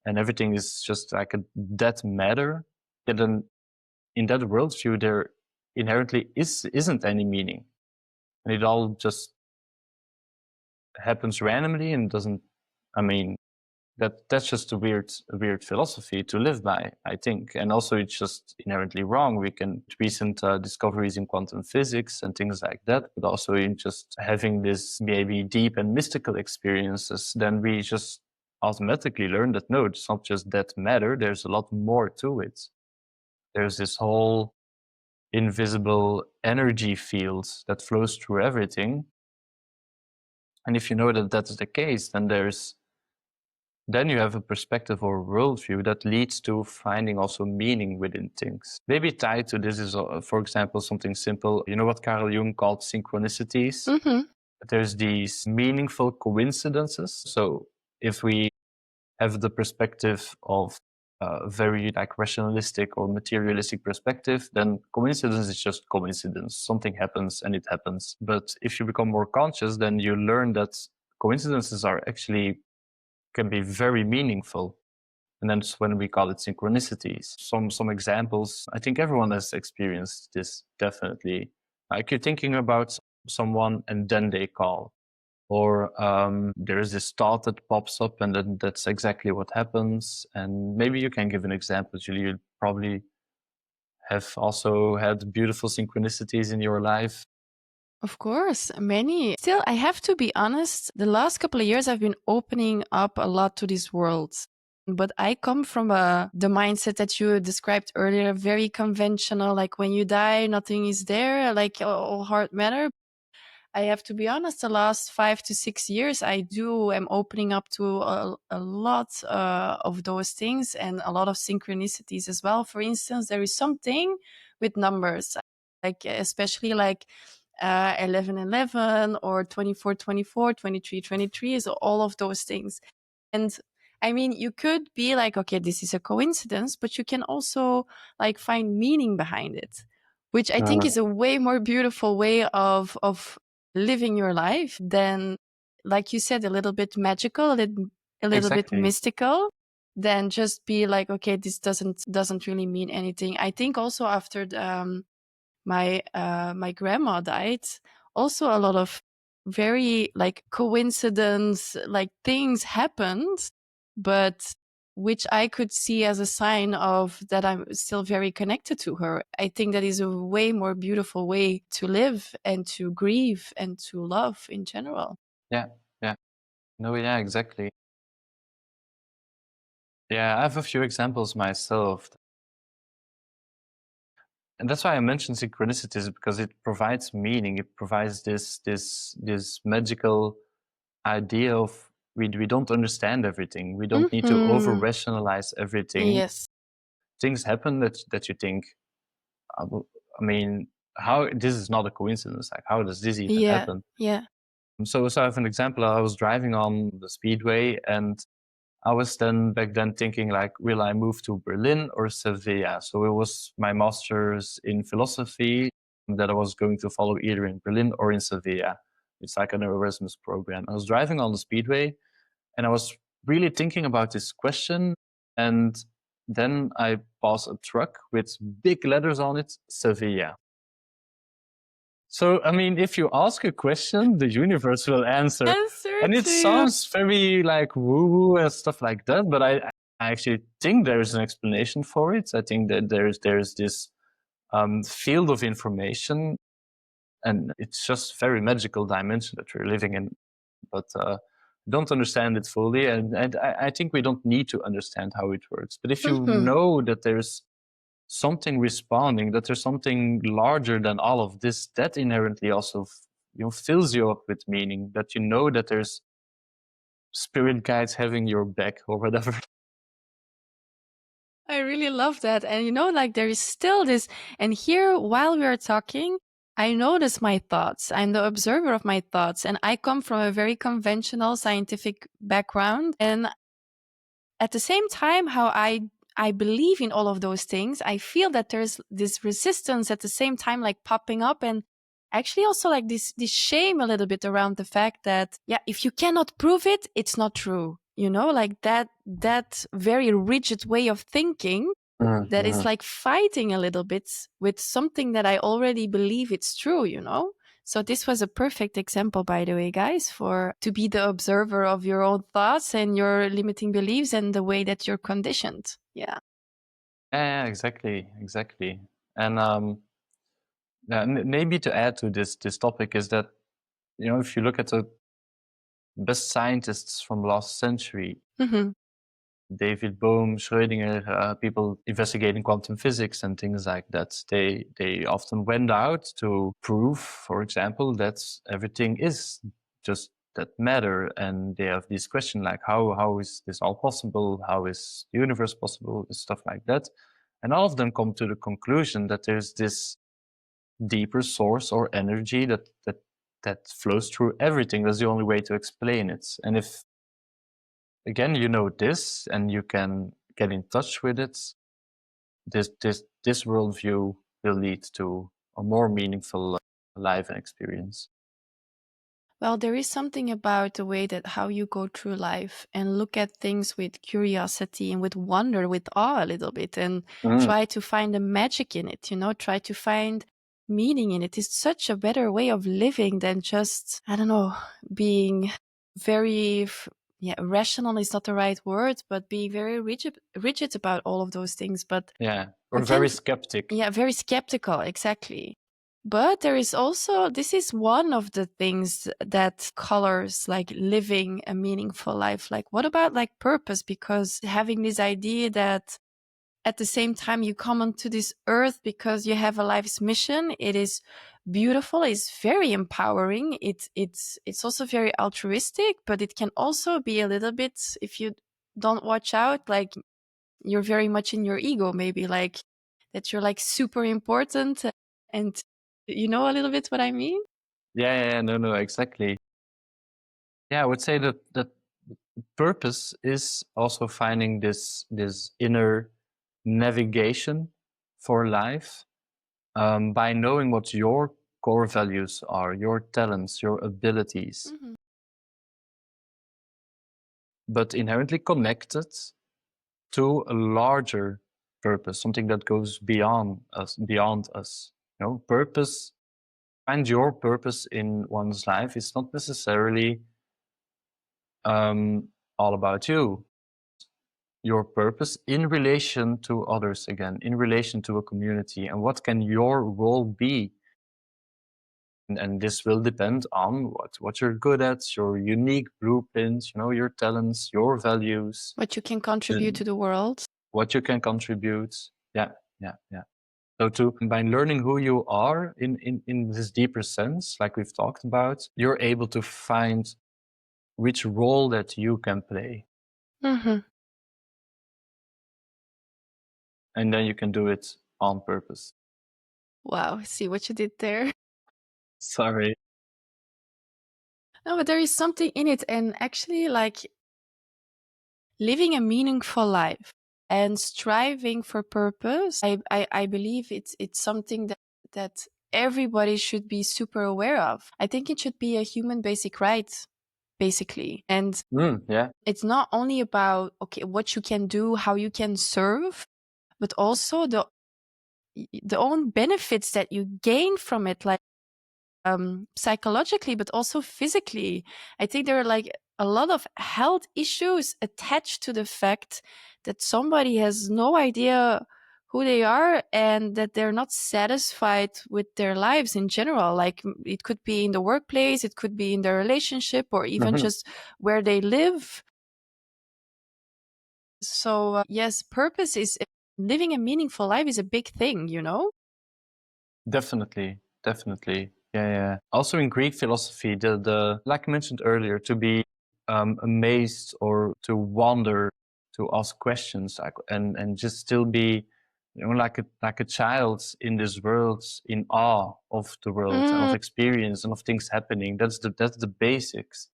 B: and everything is just like a dead matter, then in that worldview there inherently isn't any meaning. And it all just happens randomly and doesn't, I mean, that's just a weird philosophy to live by, I think. And also it's just inherently wrong. We can recent discoveries in quantum physics and things like that, but also in just having this maybe deep and mystical experiences, then we just automatically learn that no, it's not just that matter, there's a lot more to it. There's this whole invisible energy field that flows through everything. And if you know that that's the case, then you have a perspective or worldview that leads to finding also meaning within things. Maybe tied to this is, for example, something simple. You know what Carl Jung called synchronicities? There's these meaningful coincidences. So if we have the perspective of a very like rationalistic or materialistic perspective, then coincidence is just coincidence. Something happens and it happens. But if you become more conscious, then you learn that coincidences are actually can be very meaningful. And that's when we call it synchronicities. Some examples, I think everyone has experienced this, definitely. Like you're thinking about someone and then they call. Or there is this thought that pops up and then that's exactly what happens. And maybe you can give an example, Julie. You probably have also had beautiful synchronicities in your life.
A: Of course, many. Still, I have to be honest, the last couple of years I've been opening up a lot to this world. But I come from the mindset that you described earlier, very conventional, like when you die, nothing is there, like all hard matter. I have to be honest, the last 5 to 6 years, am opening up to a lot of those things and a lot of synchronicities as well. For instance, there is something with numbers, like especially like 1111 or 2424, 2323 is all of those things. And I mean, you could be like, okay, this is a coincidence, but you can also like find meaning behind it, which I think is a way more beautiful way of living your life than, like you said, a little bit magical, a little bit
B: Exactly.
A: mystical, than just be like, okay, this doesn't really mean anything. I think also after my grandma died, also a lot of very like coincidence, like things happened, but which I could see as a sign of that I'm still very connected to her. I think that is a way more beautiful way to live and to grieve and to love in general.
B: Yeah, yeah. No, yeah, exactly. Yeah, I have a few examples myself. And that's why I mentioned synchronicities, because it provides meaning. It provides this magical idea of we don't understand everything. We don't need to over
A: Mm-hmm.
B: rationalize everything.
A: Yes.
B: Things happen that you think, I mean, how this is not a coincidence. Like, how does this even
A: Yeah.
B: happen?
A: Yeah.
B: So I have an example. I was driving on the speedway, and I was back then thinking, like, will I move to Berlin or Sevilla? So it was my master's in philosophy that I was going to follow either in Berlin or in Sevilla. It's like an Erasmus program. I was driving on the speedway, and I was really thinking about this question. And then I passed a truck with big letters on it, Sevilla. So, I mean, if you ask a question, the universe will answer.
A: Answer
B: And it
A: to you.
B: sounds very like woo-woo and stuff like that, but I actually think there's an explanation for it. I think that there's this field of information, and it's just very magical dimension that we're living in. But don't understand it fully, and I think we don't need to understand how it works. But if you
A: Mm-hmm.
B: know that there's something responding, that there's something larger than all of this, that inherently also fills you up with meaning, that you know that there's spirit guides having your back or whatever.
A: I really love that. And like there is still this, and here while we are talking, I notice my thoughts. I'm the observer of my thoughts, and I come from a very conventional scientific background. And at the same time, how I believe in all of those things, I feel that there's this resistance at the same time, like popping up, and actually also like this shame a little bit around the fact that, yeah, if you cannot prove it, it's not true. Like that very rigid way of thinking that is
B: Mhm.
A: like fighting a little bit with something that I already believe it's true. So this was a perfect example, by the way, guys, for to be the observer of your own thoughts and your limiting beliefs and the way that you're conditioned. Yeah.
B: Yeah, exactly. And yeah, maybe to add to this topic is that, if you look at the best scientists from last century,
A: Mm-hmm.
B: David Bohm, Schrödinger, people investigating quantum physics and things like that, they often went out to prove, for example, that everything is just that matter. And they have this question like, how is this all possible? How is the universe possible? Stuff like that. And all of them come to the conclusion that there's this deeper source or energy that flows through everything. That's the only way to explain it. And if, again, you know this and you can get in touch with it, this worldview will lead to a more meaningful life and experience.
A: Well, there is something about the way that how you go through life and look at things with curiosity and with wonder, with awe a little bit, and
B: Mm.
A: try to find the magic in it, try to find meaning in it is such a better way of living than just, I don't know, being very, yeah, rational is not the right word, but being very rigid about all of those things. But
B: Yeah,
A: you
B: or
A: can,
B: very skeptic.
A: yeah, very skeptical, exactly. But there is also, this is one of the things that colors like living a meaningful life. Like, what about like purpose? Because having this idea that at the same time you come onto this earth because you have a life's mission, it is beautiful, it's very empowering. It's also very altruistic, but it can also be a little bit, if you don't watch out, like you're very much in your ego, maybe like that you're like super important, and you know a little bit what I mean?
B: Yeah, no, exactly. Yeah, I would say that purpose is also finding this inner navigation for life, by knowing what your core values are, your talents, your abilities,
A: Mm-hmm.
B: but inherently connected to a larger purpose, something that goes beyond us. Purpose, find your purpose in one's life is not necessarily all about you. Your purpose in relation to others, again, in relation to a community, and what can your role be And this will depend on what you're good at, your unique blueprints, your talents, your values,
A: What you can contribute to the world.
B: what you can contribute. Yeah. So by learning who you are in this deeper sense, like we've talked about, you're able to find which role that you can play.
A: Mm-hmm.
B: And then you can do it on purpose.
A: Wow, see what you did there.
B: Sorry.
A: No, but there is something in it. And actually, like living a meaningful life and striving for purpose, I believe it's something that everybody should be super aware of. I think it should be a human basic right, basically. And
B: Yeah.
A: it's not only about, okay, what you can do, how you can serve, but also the own benefits that you gain from it, like psychologically, but also physically. I think there are like a lot of health issues attached to the fact that somebody has no idea who they are and that they're not satisfied with their lives in general. Like it could be in the workplace, it could be in their relationship, or even just where they live. So yes, purpose is living a meaningful life is a big thing, you know?
B: Definitely. Yeah. Also in Greek philosophy, the like I mentioned earlier, to be amazed or to wonder, to ask questions, and just still be, like a child in this world, in awe of the world and of experience and of things happening. That's the basics.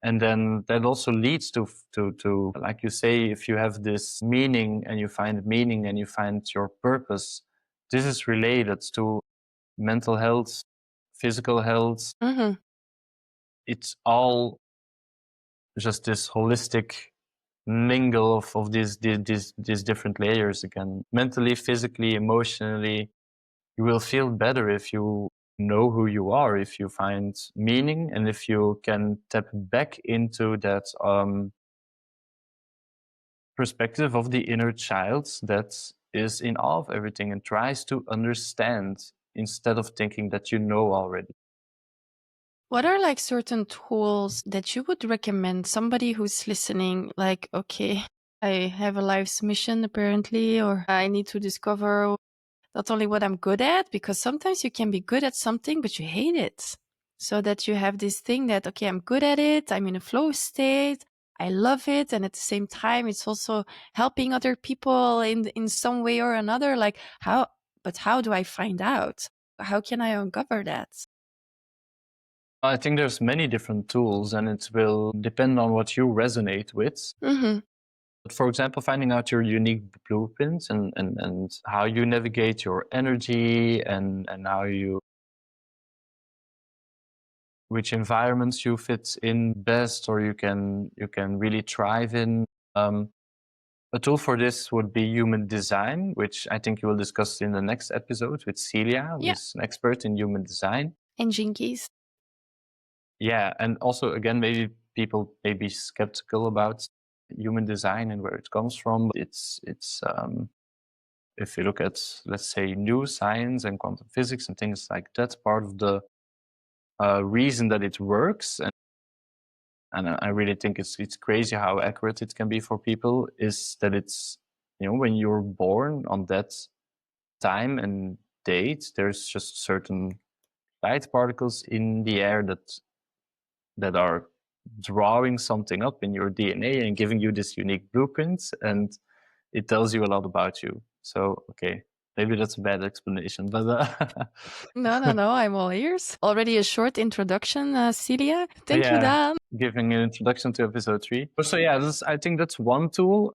B: And then that also leads to, like you say, if you have this meaning and you find your purpose, this is related to mental health, physical health.
A: Mm-hmm.
B: It's all just this holistic mingle of these different layers again. Mentally, physically, emotionally, you will feel better if you know who you are, if you find meaning, and if you can tap back into that perspective of the inner child that is in awe of everything and tries to understand instead of thinking that you know already.
A: What are like certain tools that you would recommend somebody who's listening? Like, okay, I have a life's mission apparently, or I need to discover not only what I'm good at, because sometimes you can be good at something, but you hate it. So that you have this thing that, okay, I'm good at it, I'm in a flow state, I love it. And at the same time, it's also helping other people in some way or another. Like, how do I find out? How can I uncover that?
B: I think there's many different tools and it will depend on what you resonate with.
A: Mm-hmm.
B: But for example, finding out your unique blueprints and how you navigate your energy and how you, which environments you fit in best or you can really thrive in. A tool for this would be human design, which I think you will discuss in the next episode with Celia, who
A: Yeah.
B: is an expert in human design.
A: And jinkies.
B: Yeah, and also again, maybe people may be skeptical about human design and where it comes from. It's if you look at, let's say, new science and quantum physics and things like that, part of the reason that it works, and I really think it's crazy how accurate it can be for people, is that it's, when you're born on that time and date, there's just certain light particles in the air that are drawing something up in your DNA and giving you this unique blueprint, and it tells you a lot about you. So, okay, maybe that's a bad explanation, but
A: No, I'm all ears. Already a short introduction, Celia. Thank you,
B: yeah,
A: Dan.
B: giving an introduction to episode 3. So yeah, I think that's one tool.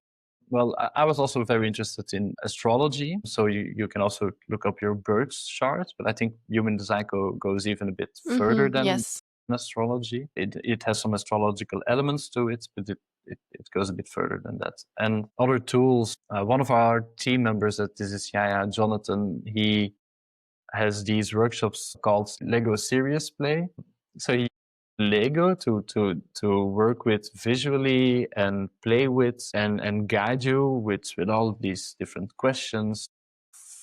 B: Well, I was also very interested in astrology, so you can also look up your birth chart, but I think human design goes even a bit further than
A: Yes.
B: astrology. It has some astrological elements to it, but it goes a bit further than that. And other tools, one of our team members at This Is Jaja, Jonathan, he has these workshops called Lego Serious Play. So he Lego to work with visually and play with and guide you with all of these different questions.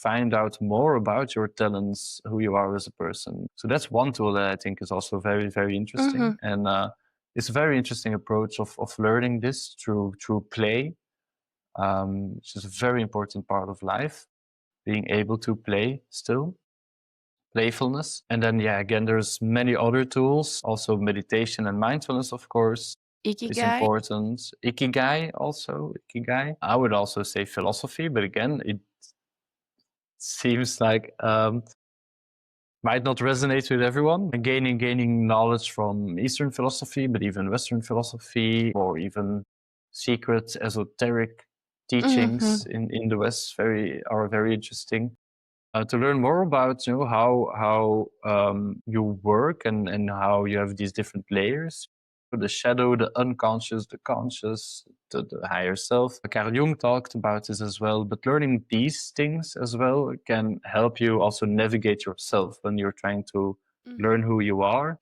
B: find out more about your talents, who you are as a person. So that's one tool that I think is also very, very interesting. And it's a very interesting approach of learning this through play, which is a very important part of life, being able to play still. Playfulness. And then, again, there's many other tools, also meditation and mindfulness, of course.
A: Ikigai.
B: It's important. Ikigai also. Ikigai. I would also say philosophy, but again, it seems like might not resonate with everyone. Gaining knowledge from Eastern philosophy, but even Western philosophy, or even secret esoteric teachings in the West are very interesting. To learn more about how you work and how you have these different layers, the shadow, the unconscious, the conscious, the higher self. Carl Jung talked about this as well, but learning these things as well can help you also navigate yourself when you're trying to learn who you are.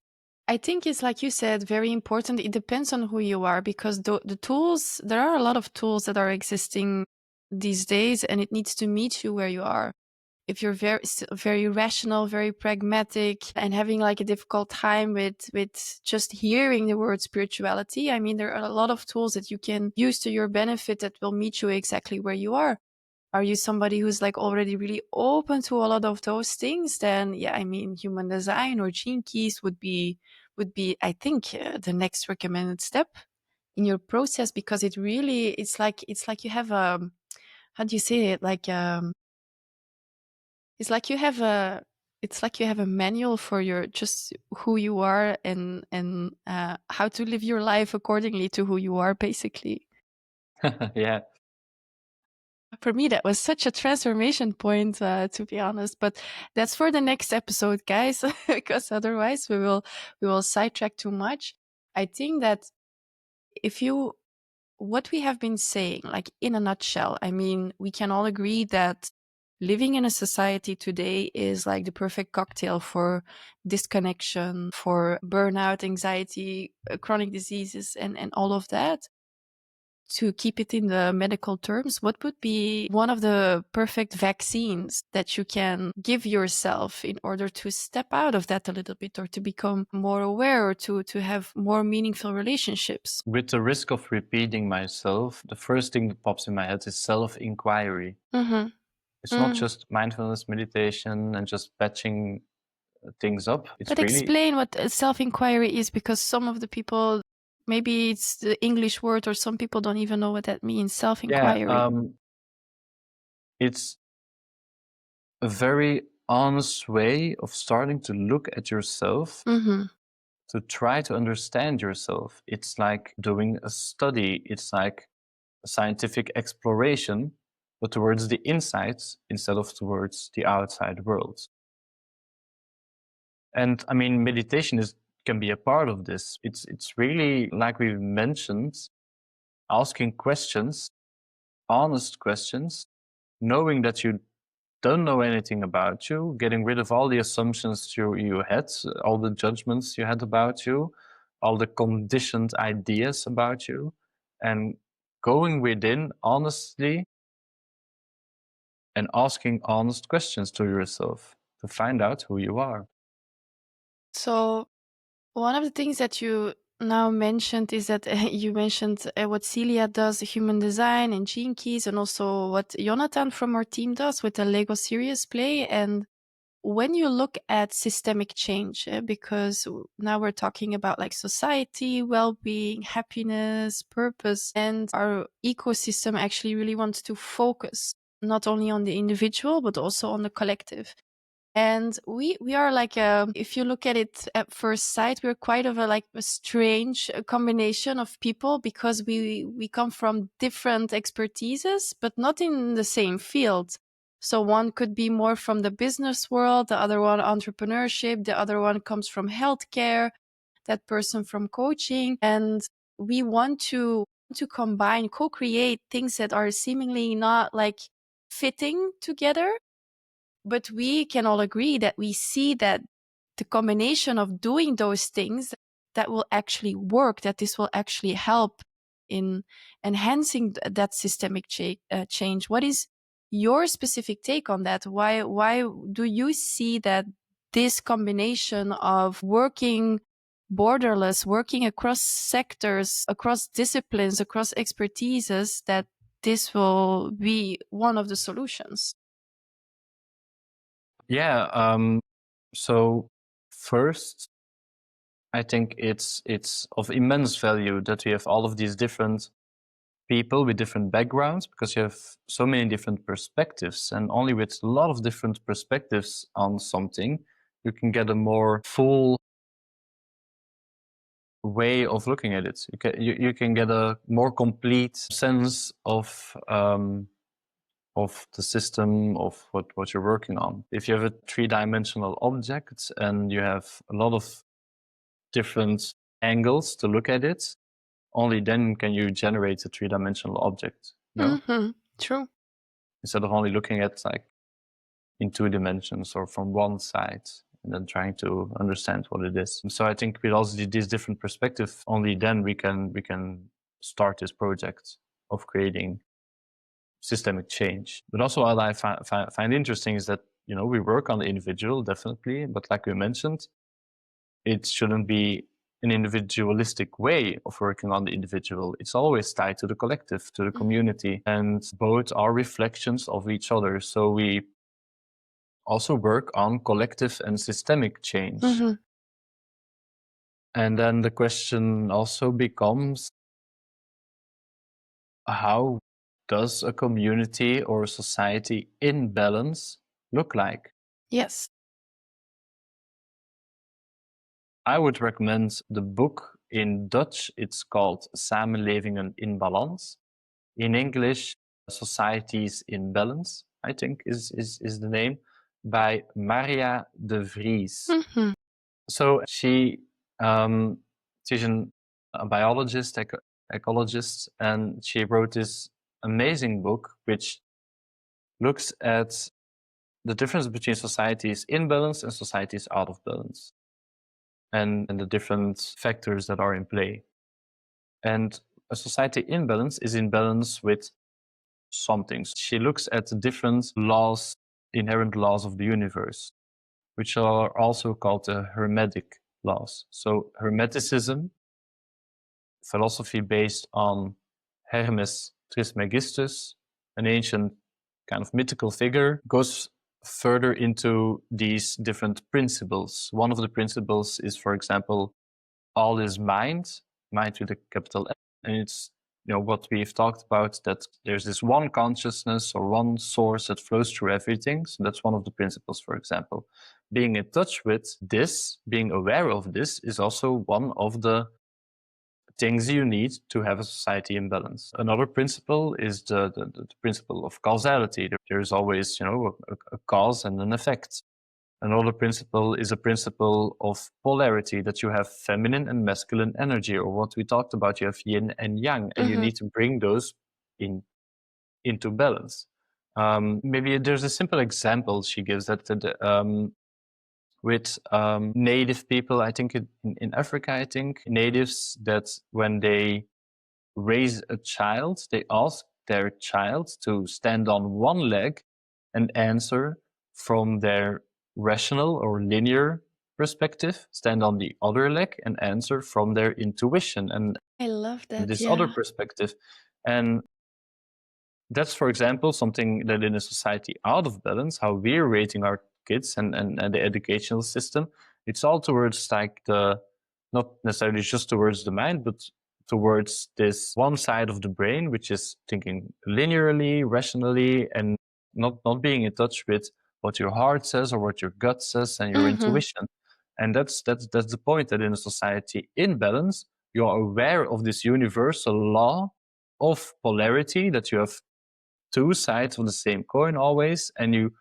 A: I think it's like you said, very important. It depends on who you are, because the tools, there are a lot of tools that are existing these days, and it needs to meet you where you are. If you're very rational, very pragmatic, and having like a difficult time with just hearing the word spirituality, I mean, there are a lot of tools that you can use to your benefit that will meet you exactly where you are. Are you somebody who's like already really open to a lot of those things? Then I mean, human design or gene keys would be, I think, the next recommended step in your process, because it's like you have a, how do you say it? It's like you have a manual for your, just who you are, and how to live your life accordingly to who you are, basically.
B: Yeah.
A: For me, that was such a transformation point, to be honest. But that's for the next episode, guys, because otherwise we will sidetrack too much. I think that what we have been saying, like in a nutshell, I mean, we can all agree that living in a society today is like the perfect cocktail for disconnection, for burnout, anxiety, chronic diseases, and all of that. To keep it in the medical terms, what would be one of the perfect vaccines that you can give yourself in order to step out of that a little bit, or to become more aware, or to have more meaningful relationships?
B: With the risk of repeating myself, the first thing that pops in my head is self-inquiry. It's not just mindfulness meditation and just patching things up.
A: But explain what self-inquiry is, because some of the people, maybe it's the English word, or some people don't even know what that means. Self-inquiry.
B: It's a very honest way of starting to look at yourself, to try to understand yourself. It's like doing a study. It's like a scientific exploration, but towards the insides instead of towards the outside world. And I mean, meditation can be a part of this. It's really, like we've mentioned, asking questions, honest questions, knowing that you don't know anything about you, getting rid of all the assumptions you had, all the judgments you had about you, all the conditioned ideas about you, and going within honestly and asking honest questions to yourself to find out who you are.
A: So one of the things that you now mentioned is that you mentioned what Celia does, human design and gene keys, and also what Jonathan from our team does with the Lego Serious Play. And when you look at systemic change, because now we're talking about like society, well-being, happiness, purpose, and our ecosystem actually really wants to focus not only on the individual, but also on the collective. And we are like, if you look at it at first sight, we're quite of a strange combination of people, because we come from different expertises, but not in the same field. So one could be more from the business world, the other one entrepreneurship, the other one comes from healthcare, that person from coaching. And we want to combine, co-create things that are seemingly not like fitting together. But we can all agree that we see that the combination of doing those things that will actually work, that this will actually help in enhancing that systemic change. What is your specific take on that? Why do you see that this combination of working borderless, working across sectors, across disciplines, across expertises, that this will be one of the solutions?
B: Yeah. So first, I think it's of immense value that we have all of these different people with different backgrounds, because you have so many different perspectives, and only with a lot of different perspectives on something you can get a more full way of looking at it. You can get a more complete sense of the system of what you're working on. If you have a three-dimensional object and you have a lot of different angles to look at it, only then can you generate a three-dimensional object.
A: Mm-hmm. True.
B: Instead of only looking at like in 2 dimensions or from one side and then trying to understand what it is. And so I think with all these different perspectives, only then we can start this project of creating systemic change. But also what I find interesting is that, we work on the individual, definitely, but like we mentioned, it shouldn't be an individualistic way of working on the individual. It's always tied to the collective, to the community, and both are reflections of each other. So we also work on collective and systemic change.
A: Mm-hmm.
B: And then the question also becomes, how does a community or a society in balance look like?
A: Yes.
B: I would recommend the book. In Dutch, it's called Samenlevingen in Balans. In English, Societies in Balance, I think is the name, by Maria de Vries.
A: Mm-hmm.
B: So she's a biologist, ecologist, and she wrote this amazing book which looks at the difference between societies in balance and societies out of balance, and the different factors that are in play. And a society in balance is in balance with something. She looks at the different laws, inherent laws of the universe, which are also called the Hermetic laws. So Hermeticism, philosophy based on Hermes Trismegistus, an ancient kind of mythical figure, goes further into these different principles. One of the principles is, for example, all is mind with a capital M, and it's what we've talked about, that there's this one consciousness or one source that flows through everything. So that's one of the principles, for example. Being in touch with this, being aware of this, is also one of the things you need to have a society in balance. Another principle is the principle of causality. There's always a cause and an effect. Another principle is a principle of polarity, that you have feminine and masculine energy, or what we talked about, you have yin and yang, and you need to bring those into balance. Maybe there's a simple example she gives that with native people, I think in Africa, I think natives, that when they raise a child, they ask their child to stand on one leg and answer from their rational or linear perspective, stand on the other leg and answer from their intuition and
A: I love that.
B: this other
A: Yeah.
B: perspective. And that's, for example, something that in a society out of balance, how we're rating our kids and the educational system, it's all towards like not necessarily just towards the mind, but towards this one side of the brain, which is thinking linearly, rationally, and not being in touch with what your heart says or what your gut says and your intuition. And that's the point, that in a society in balance, you are aware of this universal law of polarity, that you have 2 sides of the same coin always, and you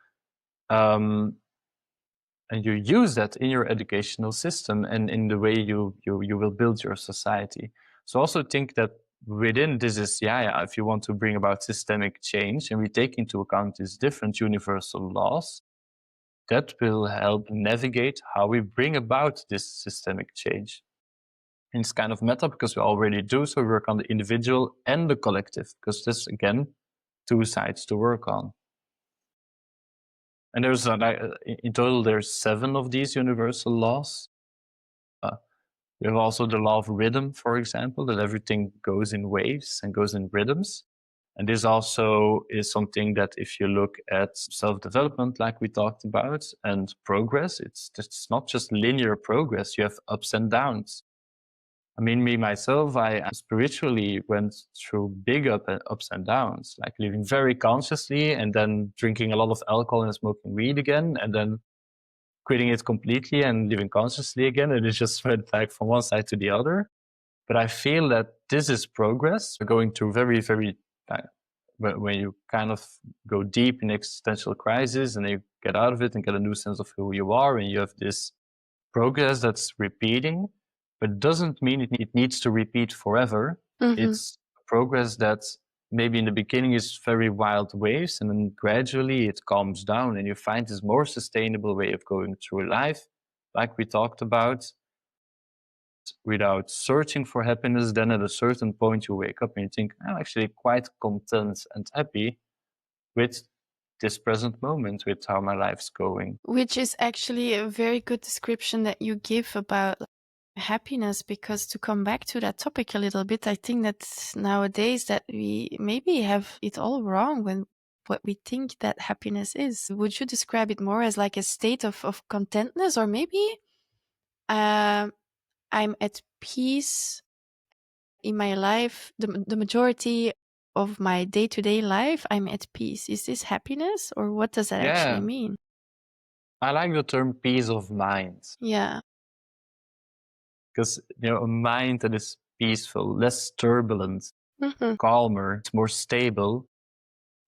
B: use that in your educational system and in the way you will build your society. So also think that within this is, if you want to bring about systemic change and we take into account these different universal laws, that will help navigate how we bring about this systemic change. And it's kind of meta because we already do, so we work on the individual and the collective, because there's, again, 2 sides to work on. And there's in total, there's 7 of these universal laws. We have also the law of rhythm, for example, that everything goes in waves and goes in rhythms. And this also is something that if you look at self-development, like we talked about, and progress, it's not just linear progress. You have ups and downs. I mean, me, myself, I spiritually went through big ups and downs, like living very consciously and then drinking a lot of alcohol and smoking weed again, and then quitting it completely and living consciously again. And it just went like from one side to the other. But I feel that this is progress. Going through very, very, when you kind of go deep in existential crisis and you get out of it and get a new sense of who you are, and you have this progress that's repeating, but doesn't mean it needs to repeat forever. It's progress that maybe in the beginning is very wild waves, and then gradually it calms down and you find this more sustainable way of going through life, like we talked about, without searching for happiness. Then at a certain point you wake up and you think, I'm actually quite content and happy with this present moment, with how my life's going.
A: Which is actually a very good description that you give about happiness, because to come back to that topic a little bit, I think that nowadays that we maybe have it all wrong when what we think that happiness is. Would you describe it more as like a state of contentness, or maybe I'm at peace in my life, the majority of my day-to-day life, I'm at peace. Is this happiness, or what does that actually
B: Yeah,
A: mean?
B: I like the term peace of mind,
A: Yeah.
B: because a mind that is peaceful, less turbulent,
A: Mm-hmm.
B: calmer, it's more stable,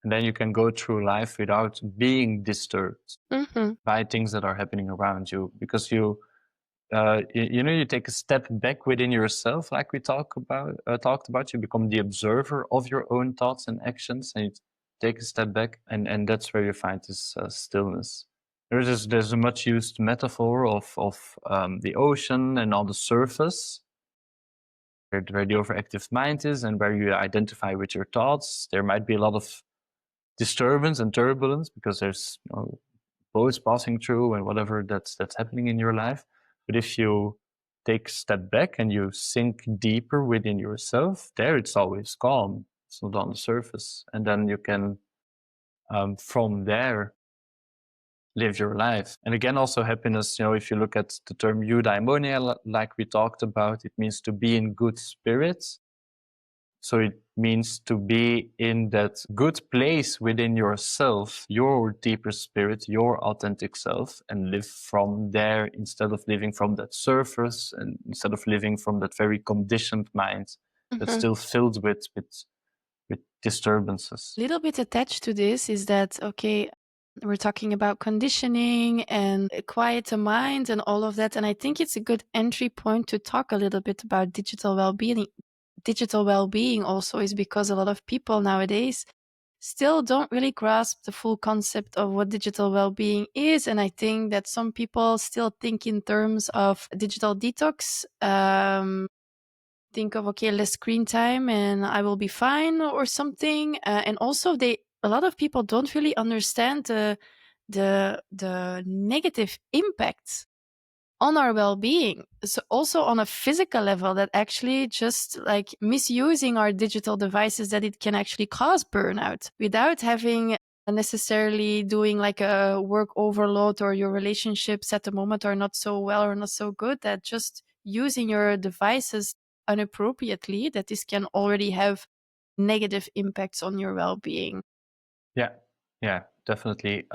B: and then you can go through life without being disturbed
A: Mm-hmm.
B: by things that are happening around you, because you take a step back within yourself, like we talked about. You become the observer of your own thoughts and actions, and you take a step back, and that's where you find this stillness. There's a much used metaphor of the ocean, and on the surface where the overactive mind is and where you identify with your thoughts, there might be a lot of disturbance and turbulence, because there's boats passing through and whatever that's happening in your life. But if you take a step back and you sink deeper within yourself, there it's always calm. It's not on the surface. And then you can, from there, live your life. And again, also happiness, if you look at the term eudaimonia, like we talked about, it means to be in good spirits. So it means to be in that good place within yourself, your deeper spirit, your authentic self, and live from there instead of living from that surface, and instead of living from that very conditioned mind that's
A: Mm-hmm.
B: still filled with disturbances.
A: A little bit attached to this is that, okay, we're talking about conditioning and quiet a mind and all of that. And I think it's a good entry point to talk a little bit about digital well-being. Digital well-being also is because a lot of people nowadays still don't really grasp the full concept of what digital well-being is. And I think that some people still think in terms of digital detox, think of, okay, less screen time and I will be fine or something. And also a lot of people don't really understand the negative impacts on our well-being. So also on a physical level, that actually just like misusing our digital devices, that it can actually cause burnout without having necessarily doing like a work overload, or your relationships at the moment are not so well or not so good, that just using your devices inappropriately, that this can already have negative impacts on your well-being.
B: Yeah, definitely.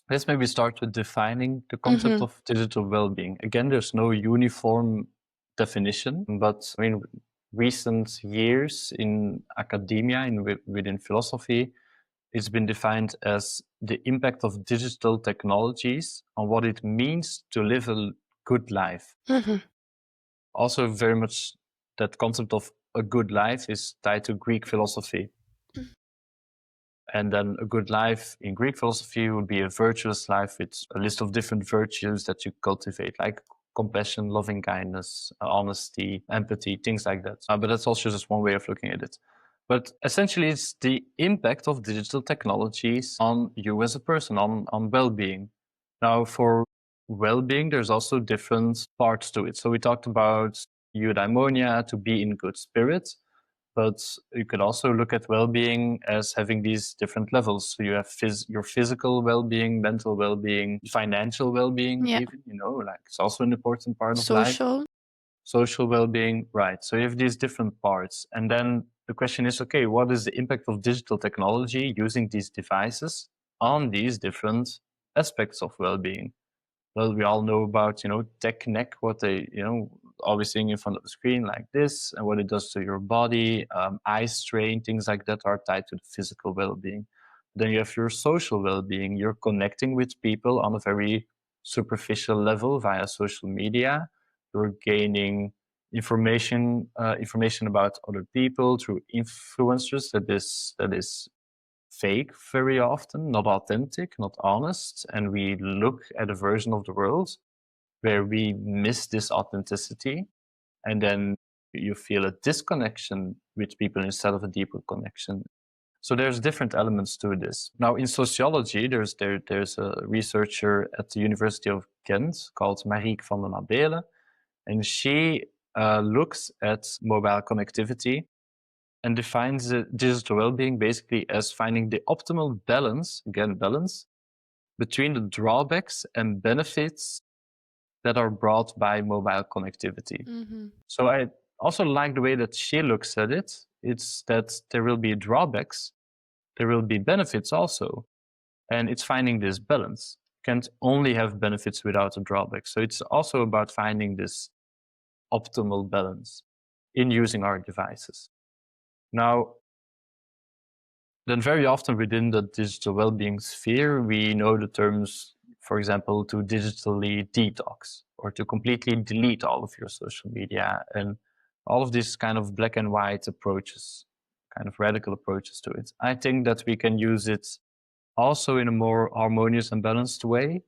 B: Let's maybe start with defining the concept
A: Mm-hmm.
B: of digital well-being. Again, there's no uniform definition, but I mean, recent years in academia and within philosophy, it's been defined as the impact of digital technologies on what it means to live a good life.
A: Mm-hmm.
B: Also, very much that concept of a good life is tied to Greek philosophy. And then a good life in Greek philosophy would be a virtuous life with a list of different virtues that you cultivate, like compassion, loving kindness, honesty, empathy, things like that. But that's also just one way of looking at it. But essentially, it's the impact of digital technologies on you as a person, on well-being. Now, for well-being, there's also different parts to it. So we talked about eudaimonia, to be in good spirits, but you could also look at well-being as having these different levels. So you have your physical well-being, mental well-being, financial well-being,
A: Yeah.
B: even, like it's also an important part of life.
A: Social.
B: Social well-being, right? So you have these different parts, and then the question is, okay, what is the impact of digital technology using these devices on these different aspects of well-being? Well, we all know about, tech neck, what they, always sitting in front of the screen like this, and what it does to your body, eye strain, things like that are tied to the physical well-being. Then you have your social well-being. You're connecting with people on a very superficial level via social media. You're gaining information about other people through influencers that is fake very often, not authentic, not honest, and we look at a version of the world where we miss this authenticity, and then you feel a disconnection with people instead of a deeper connection. So there's different elements to this. Now, in sociology, there's a researcher at the University of Ghent called Marieke van den Abelen, and she looks at mobile connectivity and defines digital well-being basically as finding the optimal balance, again, balance, between the drawbacks and benefits that are brought by mobile connectivity.
A: Mm-hmm.
B: So I also like the way that she looks at it. It's that there will be drawbacks, there will be benefits also, and it's finding this balance. You can't only have benefits without a drawback. So it's also about finding this optimal balance in using our devices. Now, then very often within the digital well-being sphere, we know the terms, for example, to digitally detox or to completely delete all of your social media, and all of these kind of black and white approaches, kind of radical approaches to it. I think that we can use it also in a more harmonious and balanced way,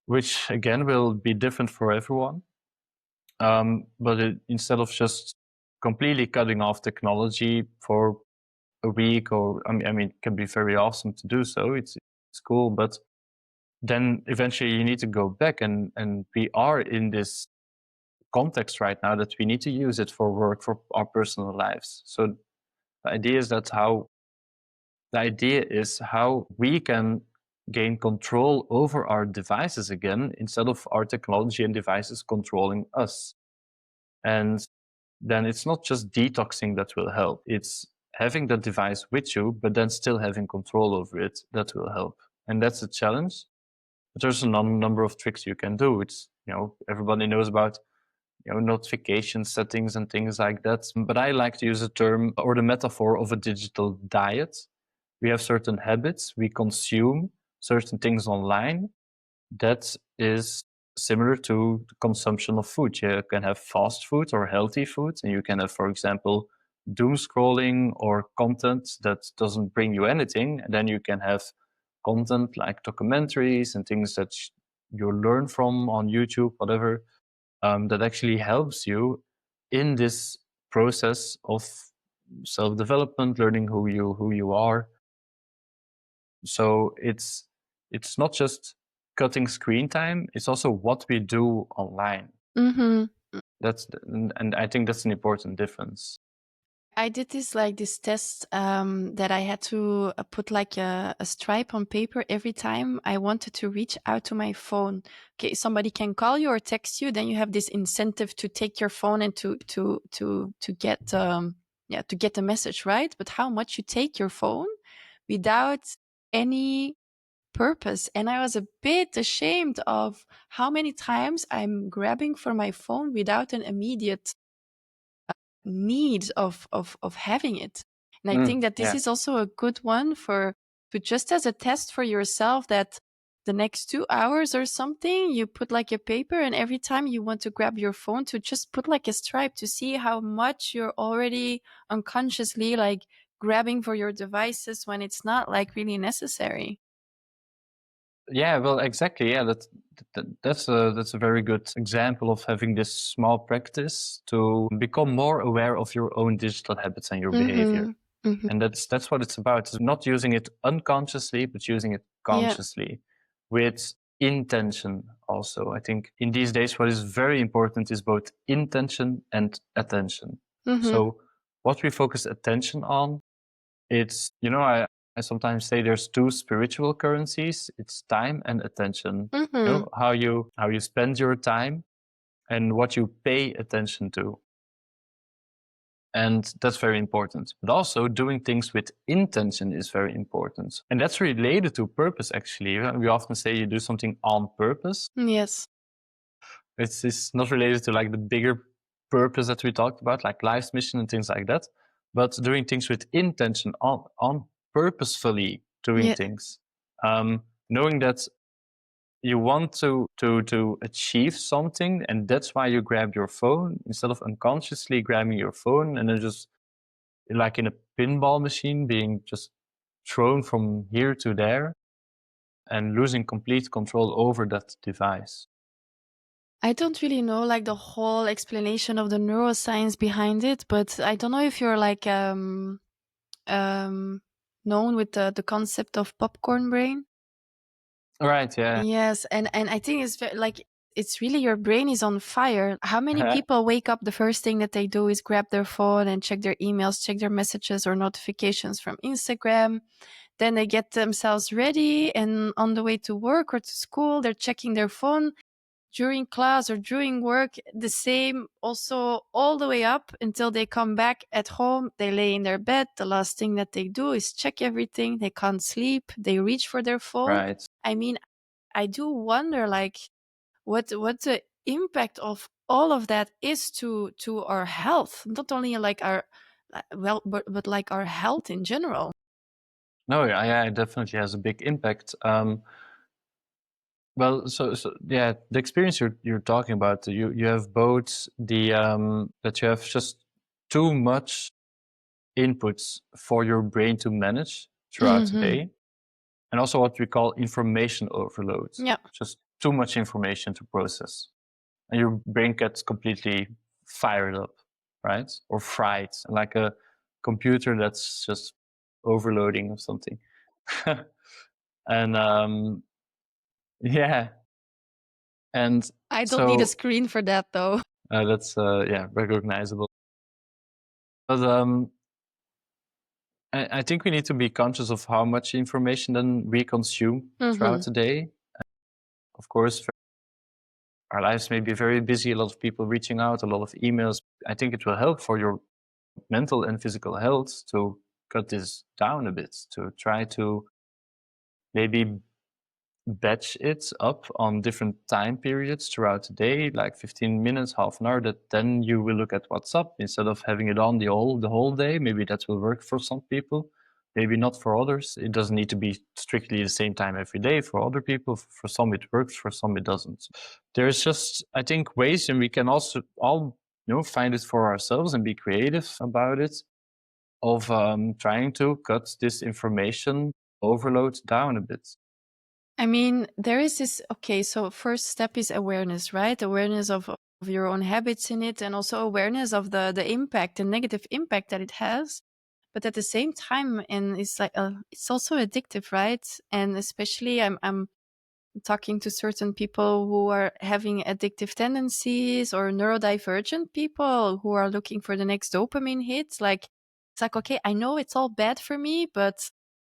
B: which again will be different for everyone. But instead of just completely cutting off technology for a week, or I mean, it can be very awesome to do so. It's cool, but then eventually you need to go back, and we are in this context right now that we need to use it for work, for our personal lives. So the idea is how we can gain control over our devices again, instead of our technology and devices controlling us. And then it's not just detoxing that will help. It's having the device with you, but then still having control over it that will help. And that's a challenge. But there's a number of tricks you can do. It's, everybody knows about, notification settings and things like that. But I like to use the term or the metaphor of a digital diet. We have certain habits, we consume certain things online. That is similar to the consumption of food. You can have fast food or healthy food, and you can have, for example, doom scrolling or content that doesn't bring you anything. And then you can have content like documentaries and things that you learn from on YouTube, whatever, that actually helps you in this process of self-development, learning who you are. So it's not just cutting screen time, it's also what we do online.
A: Mm-hmm.
B: And I think that's an important difference.
A: I did this test that I had to put like a stripe on paper every time I wanted to reach out to my phone. Okay, somebody can call you or text you, then you have this incentive to take your phone and to get to get the message, right? But how much you take your phone without any purpose, and I was a bit ashamed of how many times I'm grabbing for my phone without an immediate need of having it. And I think that this
B: Yeah.
A: is also a good one to just as a test for yourself, that the next 2 hours or something, you put like a paper, and every time you want to grab your phone, to just put like a stripe to see how much you're already unconsciously like grabbing for your devices when it's not like really necessary.
B: Yeah, well, exactly. Yeah, that's a very good example of having this small practice to become more aware of your own digital habits and your behavior. And that's what it's about. It's not using it unconsciously, but using it
A: Yeah.
B: consciously with intention also. I think in these days what is very important is both intention and attention. So what we focus attention on, it's, I sometimes say there's two spiritual currencies. It's time and attention. How you spend your time and what you pay attention to. And that's very important. But also doing things with intention is very important. And that's related to purpose, actually. We often say you do something on purpose.
A: Yes.
B: It's not related to like the bigger purpose that we talked about, like life's mission and things like that. But doing things with intention, on purposefully doing
A: Yeah.
B: things. Knowing that you want to achieve something, and that's why you grab your phone instead of unconsciously grabbing your phone and then just like in a pinball machine being just thrown from here to there and losing complete control over that device.
A: I don't really know like the whole explanation of the neuroscience behind it, but I don't know if you're like um known with the concept of popcorn brain.
B: Right, yeah.
A: Yes, and I think it's like it's really your brain is on fire. How many people wake up the first thing that they do is grab their phone and check their emails, check their messages or notifications from Instagram. Then they get themselves ready and on the way to work or to school, they're checking their phone during class or during work, the same also all the way up until they come back at home. They lay in their bed. The last thing that they do is check everything. They can't sleep. They reach for their phone.
B: Right.
A: I mean, I do wonder like what the impact of all of that is to our health, not only like our but like our health in general.
B: No, yeah, it definitely has a big impact. Well, so yeah, the experience you're talking about, you have both the that you have just too much inputs for your brain to manage throughout the day, and also what we call information overload.
A: Yeah.
B: Just too much information to process, and your brain gets completely fired up, right? Or fried, like a computer that's just overloading or something. And yeah, and
A: I don't need a
B: so
A: screen for that though.
B: that's yeah, recognizable. But I think we need to be conscious of how much information then we consume throughout the day. Of course, our lives may be very busy, a lot of people reaching out, a lot of emails. I think it will help for your mental and physical health to cut this down a bit, to try to maybe batch it up on different time periods throughout the day, like 15 minutes, half an hour, that then you will look at WhatsApp instead of having it on the whole day. Maybe that will work for some people, maybe not for others. It doesn't need to be strictly the same time every day for other people. For some it works, for some it doesn't. There's just, I think, ways, and we can also all find it for ourselves and be creative about it, of trying to cut this information overload down a bit.
A: I mean, there is this, okay, so first step is awareness, right? Awareness of your own habits in it and also awareness of the impact, the negative impact that it has. But at the same time, and it's like, it's also addictive, right? And especially I'm talking to certain people who are having addictive tendencies or neurodivergent people who are looking for the next dopamine hit. Like, it's like, okay, I know it's all bad for me, but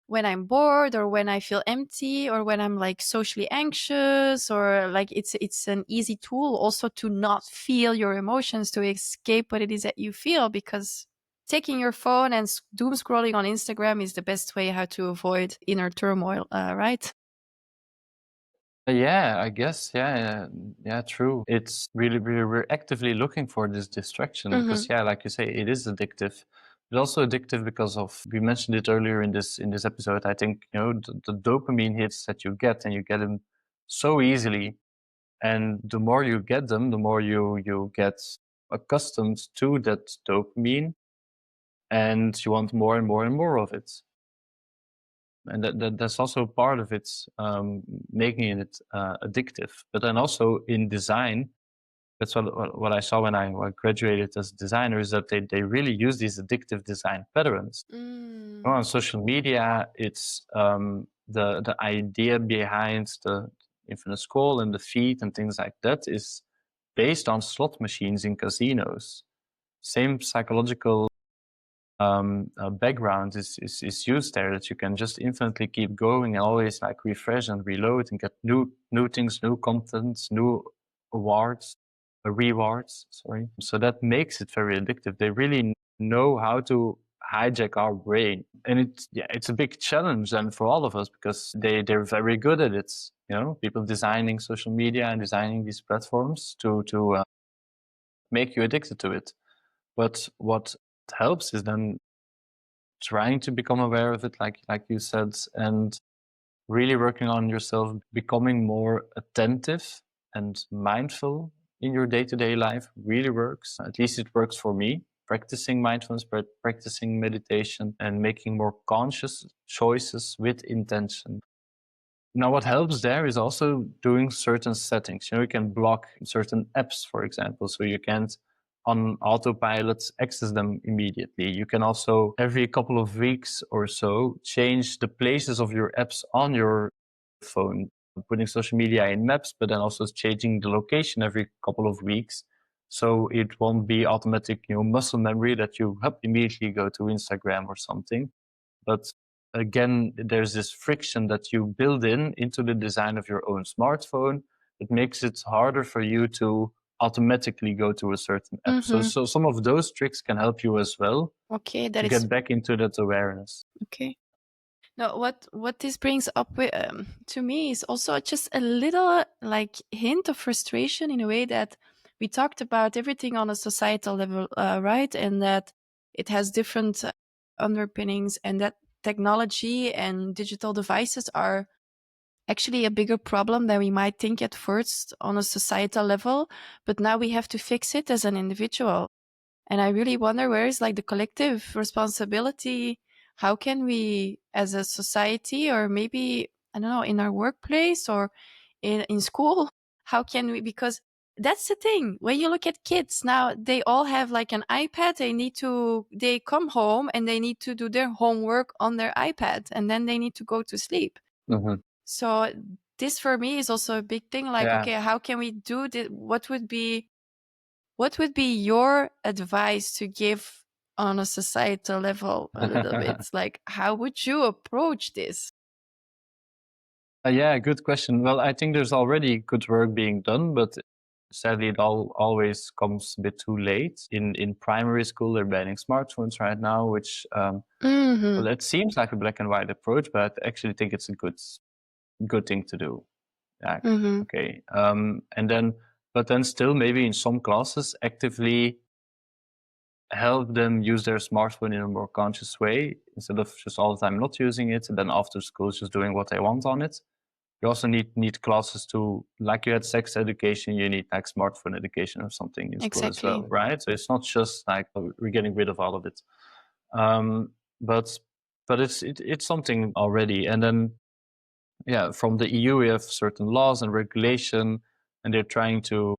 A: when I'm bored or when I feel empty or when I'm like socially anxious or like it's an easy tool also to not feel your emotions, to escape what it is that you feel, because taking your phone and doom scrolling on Instagram is the best way how to avoid inner turmoil, right?
B: Yeah, I guess. Yeah, yeah, yeah, true. It's really, we're actively looking for this distraction because, yeah, like you say, it is addictive. It's also addictive because of, we mentioned it earlier in this episode. I think the dopamine hits that you get, and you get them so easily, and the more you get them, the more you get accustomed to that dopamine, and you want more and more and more of it. and that's also part of it, making it addictive. But then also in design, that's what I saw when I graduated as a designer, is that they really use these addictive design patterns.
A: Mm.
B: On social media, it's the idea behind the infinite scroll and the feed and things like that is based on slot machines in casinos. Same psychological background is used there, that you can just infinitely keep going and always like refresh and reload and get new things, new content, new awards, rewards. Sorry. So that makes it very addictive. They really know how to hijack our brain, and it's a big challenge then for all of us, because they're very good at it. You know, people designing social media and designing these platforms to make you addicted to it. But what helps is then trying to become aware of it, like you said, and really working on yourself, becoming more attentive and mindful in your day-to-day life really works. At least it works for me. Practicing mindfulness, practicing meditation, and making more conscious choices with intention. Now, what helps there is also doing certain settings. You know, you can block certain apps, for example, so you can't on autopilot access them immediately. You can also, every couple of weeks or so, change the places of your apps on your phone, putting social media in maps, but then also changing the location every couple of weeks. So it won't be automatic, you know, muscle memory that you immediately go to Instagram or something. But again, there's this friction that you build into the design of your own smartphone. It makes it harder for you to automatically go to a certain app.
A: Mm-hmm.
B: So some of those tricks can help you as well
A: Okay, that
B: to
A: is
B: get back into that awareness.
A: okay. Now, what this brings up with, to me is also just a little like hint of frustration in a way that we talked about everything on a societal level, right? And that it has different underpinnings, and that technology and digital devices are actually a bigger problem than we might think at first on a societal level. But now we have to fix it as an individual. And I really wonder, where is like the collective responsibility? How can we, as a society, or maybe, I don't know, in our workplace or in school, how can we, because that's the thing. When you look at kids now, they all have like an iPad. They come home and they need to do their homework on their iPad, and then they need to go to sleep.
B: Mm-hmm.
A: So this for me is also a big thing. Like,
B: Yeah.
A: okay, how can we do this? What would be your advice to give on a societal level a little bit? Like, how would you approach this?
B: Yeah, good question. Well, I think there's already good work being done, but sadly, it always comes a bit too late. In primary school, they're banning smartphones right now, which
A: Mm-hmm.
B: well, it seems like a black and white approach, but I actually think it's a good thing to do. Yeah,
A: Mm-hmm.
B: okay. But then still maybe in some classes actively help them use their smartphone in a more conscious way instead of just all the time not using it and then after school just doing what they want on it. You also need classes to, like you had sex education, you need like smartphone education or something in school as well,
A: Exactly.
B: right? So it's not just like we're getting rid of all of it. Um, but it's something already. And then yeah, from the EU we have certain laws and regulation, and they're trying to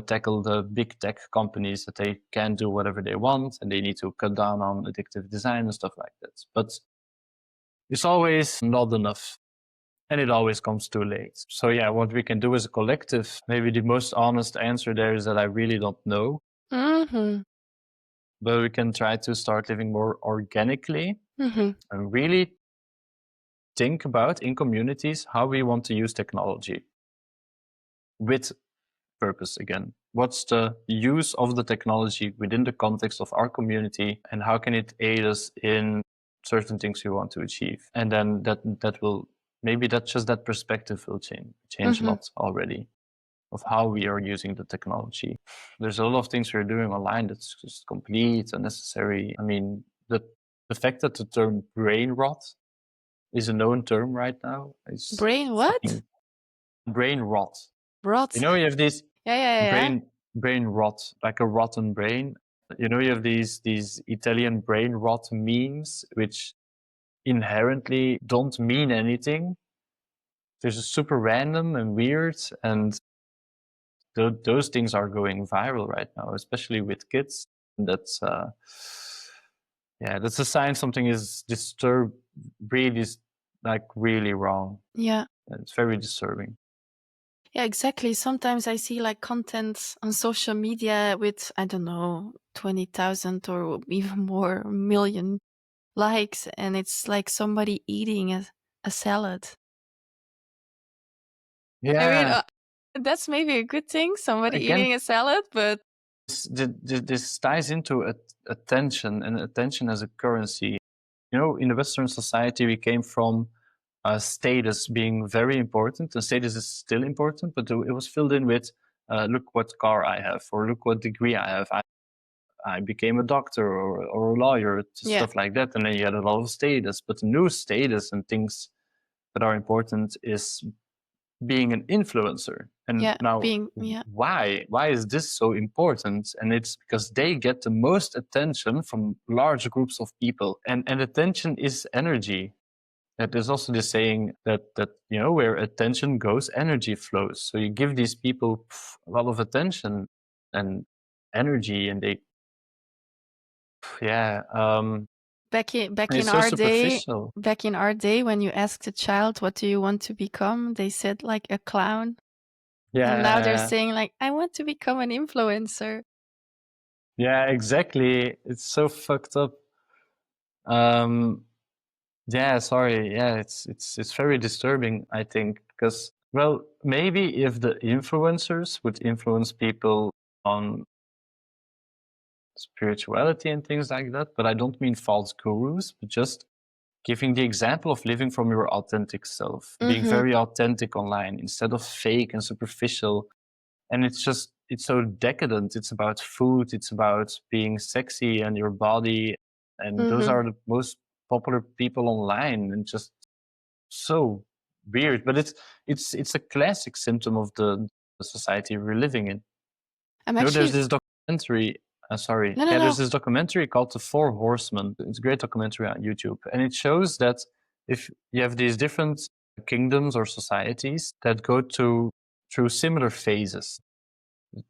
B: tackle the big tech companies that they can do whatever they want and they need to cut down on addictive design and stuff like that. But it's always not enough. And it always comes too late. So yeah, what we can do as a collective, maybe the most honest answer there is that I really don't know.
A: Mm-hmm.
B: But we can try to start living more organically
A: Mm-hmm.
B: and really think about in communities how we want to use technology with purpose again. What's the use of the technology within the context of our community and how can it aid us in certain things we want to achieve? And then that will, maybe that's just that perspective will change a
A: Mm-hmm.
B: lot already of how we are using the technology. There's a lot of things we're doing online that's just complete unnecessary. I mean, the fact that the term brain rot is a known term right now is
A: Brain what?
B: fucking brain rot. You
A: Rot.
B: know, you have this
A: Yeah, yeah, yeah.
B: brain rot, like a rotten brain. You know, you have these Italian brain rot memes, which inherently don't mean anything. They're just super random and weird, and those things are going viral right now, especially with kids. That's that's a sign something is really, like really wrong.
A: Yeah.
B: It's very disturbing.
A: Yeah, exactly. Sometimes I see like content on social media with, I don't know, 20,000 or even more million likes, and it's like somebody eating a salad. I mean,
B: Yeah,
A: that's maybe a good thing, somebody
B: again,
A: eating a salad, but
B: this ties into attention, and attention as a currency. You know, in the Western society, we came from status being very important, and status is still important, but it was filled in with, look what car I have, or look what degree I have. I became a doctor or a lawyer,
A: yeah,
B: stuff like that, and then you had a lot of status. But the new status and things that are important is being an influencer. And
A: yeah,
B: now,
A: being, yeah,
B: why is this so important? And it's because they get the most attention from large groups of people, and attention is energy. And there's also this saying that you know, where attention goes, energy flows. So you give these people a lot of attention and energy, and they, yeah,
A: back
B: and
A: in
B: it's so
A: our day,
B: superficial.
A: when you asked a child, what do you want to become? They said like a clown. And now they're
B: Yeah,
A: saying like, I want to become an influencer.
B: yeah, exactly. It's so fucked up. Um, yeah, sorry. Yeah, it's very disturbing, I think, because, well, maybe if the influencers would influence people on spirituality and things like that, but I don't mean false gurus, but just giving the example of living from your authentic self, being
A: Mm-hmm.
B: very authentic online instead of fake and superficial. And it's so decadent. It's about food, it's about being sexy and your body, and those
A: Mm-hmm.
B: are the most popular people online, and just so weird. But it's a classic symptom of the society we're living in.
A: I'm
B: You know, there's
A: actually,
B: this documentary. Sorry,
A: no, no,
B: yeah, there's
A: no.
B: this documentary called The Four Horsemen. It's a great documentary on YouTube, and it shows that if you have these different kingdoms or societies that go through similar phases.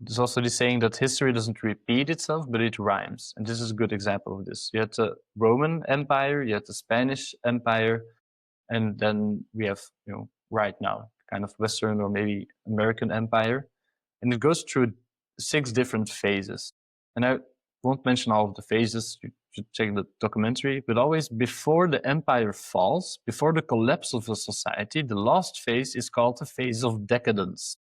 B: There's also this saying that history doesn't repeat itself, but it rhymes, and this is a good example of this. You had the Roman Empire, you had the Spanish Empire, and then we have, you know, right now kind of Western or maybe American Empire, and it goes through 6 different phases. And I won't mention all of the phases. You should check the documentary. But always before the empire falls, before the collapse of a society, the last phase is called the phase of decadence.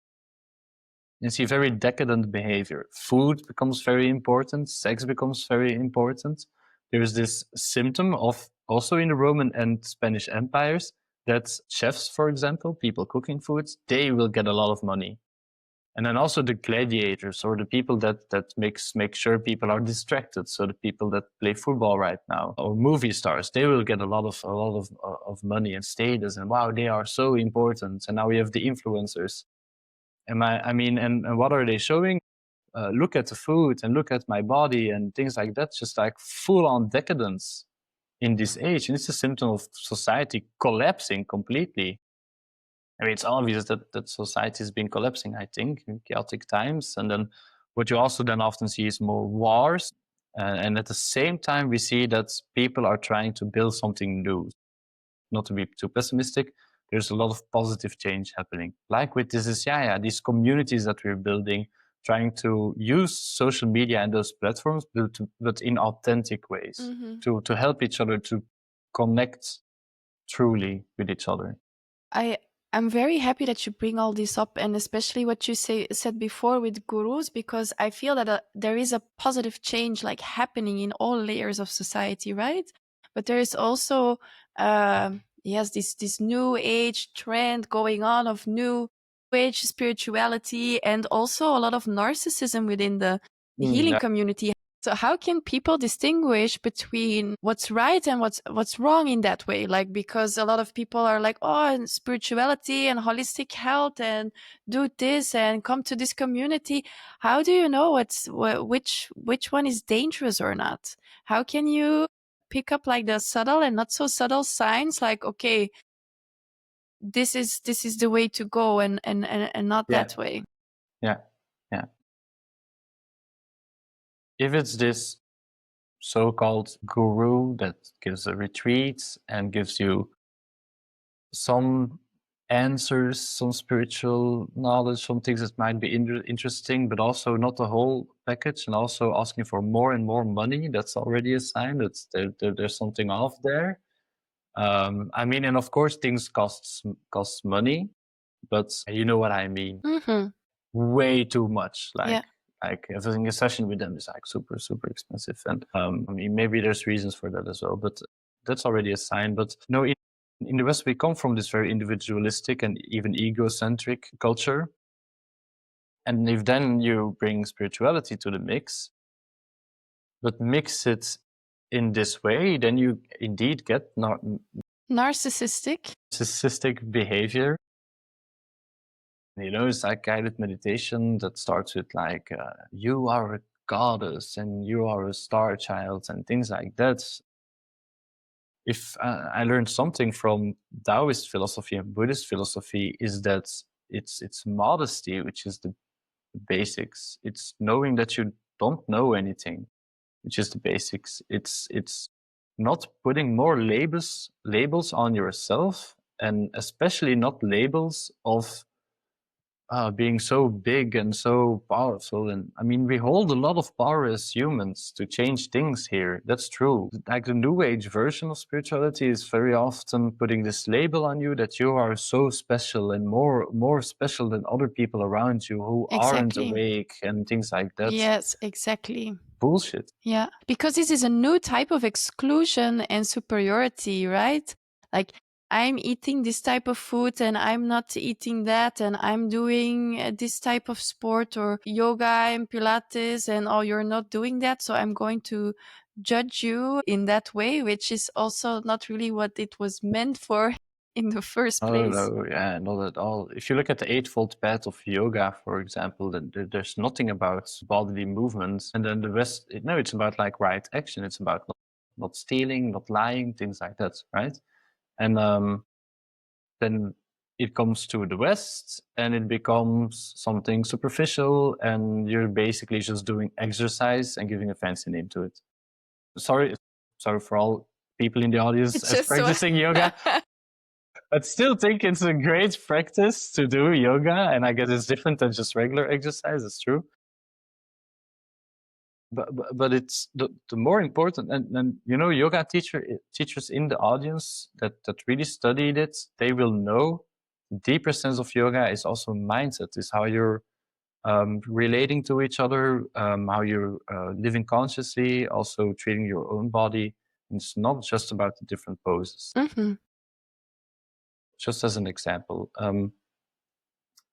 B: You see very decadent behavior. Food becomes very important. Sex becomes very important. There's this symptom of, also in the Roman and Spanish empires, that chefs, for example, people cooking foods, they will get a lot of money. And then also the gladiators, or the people that make sure people are distracted. So the people that play football right now, or movie stars, they will get a lot of money and status, and wow, they are so important. And now we have the influencers. I mean, and what are they showing? Look at the food and look at my body and things like that. Just like full on decadence in this age, and it's a symptom of society collapsing completely. I mean, it's obvious that society has been collapsing, I think, in chaotic times. And then what you also then often see is more wars. And at the same time, we see that people are trying to build something new. Not to be too pessimistic, there's a lot of positive change happening. Like with this is, these communities that we're building, trying to use social media and those platforms, but in authentic ways,
A: Mm-hmm.
B: to help each other to connect truly with each other.
A: I I'm very happy that you bring all this up, and especially what you said before with gurus, because I feel that there is a positive change like happening in all layers of society, right? But there is also yes, this new age trend going on of new age spirituality, and also a lot of narcissism within the healing
B: Yeah.
A: community. So how can people distinguish between what's right and what's wrong in that way? Like, because a lot of people are like, oh, and spirituality and holistic health and do this and come to this community. How do you know which one is dangerous or not? How can you pick up like the subtle and not so subtle signs, like, okay, this is the way to go, and not that way.
B: Yeah. If it's this so-called guru that gives a retreat and gives you some answers, some spiritual knowledge, some things that might be interesting, but also not the whole package, and also asking for more and more money, that's already a sign that there's something off there. I mean, and of course things costs money, but you know what I mean. Way too much. Like having a session with them is like super, super expensive. And I mean, maybe there's reasons for that as well, but that's already a sign. But no, in the West, we come from this very individualistic and even egocentric culture. And if then you bring spirituality to the mix, but mix it in this way, then you indeed get
A: narcissistic
B: behavior. You know, it's like guided meditation that starts with like, you are a goddess and you are a star child and things like that. If I learned something from Taoist philosophy and Buddhist philosophy, is that it's modesty, which is the basics. It's knowing that you don't know anything, which is the basics. It's not putting more labels on yourself, and especially not labels of being so big and so powerful. And I mean, we hold a lot of power as humans to change things here. That's true. Like the new age version of spirituality is very often putting this label on you that you are so special and more special than other people around you who aren't awake and things like that.
A: Yes, exactly.
B: Bullshit.
A: Yeah, because this is a new type of exclusion and superiority, right? Like, I'm eating this type of food and I'm not eating that, and I'm doing this type of sport or yoga and Pilates, and oh, you're not doing that, so I'm going to judge you in that way, which is also not really what it was meant for in the first place.
B: No, yeah, not at all. If you look at the Eightfold Path of Yoga, for example, then there's nothing about bodily movements. And then the rest, it's about like right action. It's about not stealing, not lying, things like that, right? And then it comes to the West and it becomes something superficial, and you're basically just doing exercise and giving a fancy name to it. Sorry for all people in the audience as practicing yoga. I still think it's a great practice to do yoga, and I guess it's different than just regular exercise. It's true, but it's the more important. And you know, yoga teachers in the audience that really studied it, they will know deeper sense of yoga is also mindset. Is how you're relating to each other, how you're living consciously, also treating your own body. It's not just about the different poses. Just as an example. And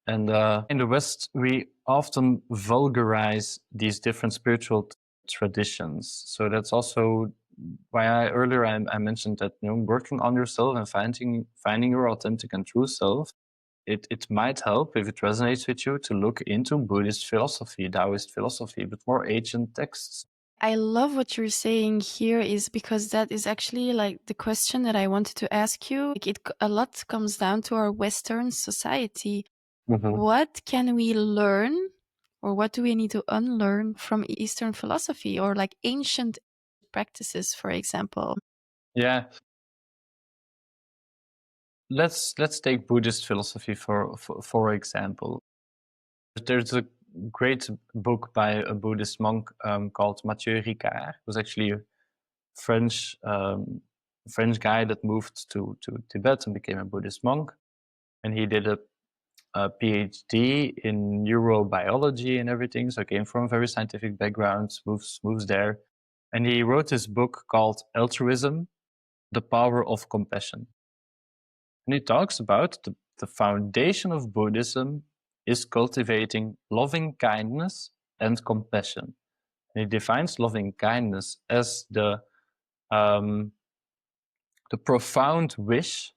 B: in the West, we often vulgarize these different spiritual traditions. So that's also why earlier I mentioned that, you know, working on yourself and finding your authentic and true self, it might help, if it resonates with you, to look into Buddhist philosophy, Taoist philosophy, but more ancient texts.
A: I love what you're saying here, is because that is actually like the question that I wanted to ask you. Like, a lot comes down to our Western society. What can we learn, or what do we need to unlearn from Eastern philosophy or like ancient practices, for example?
B: Yeah. Let's take Buddhist philosophy for example. There's a great book by a Buddhist monk called Mathieu Ricard. It was actually a French guy that moved to Tibet and became a Buddhist monk. And he did a PhD in neurobiology and everything. So he came from a very scientific background, moves there. And he wrote this book called Altruism, The Power of Compassion. And he talks about the foundation of Buddhism is cultivating loving kindness and compassion. And he defines loving kindness as the profound wish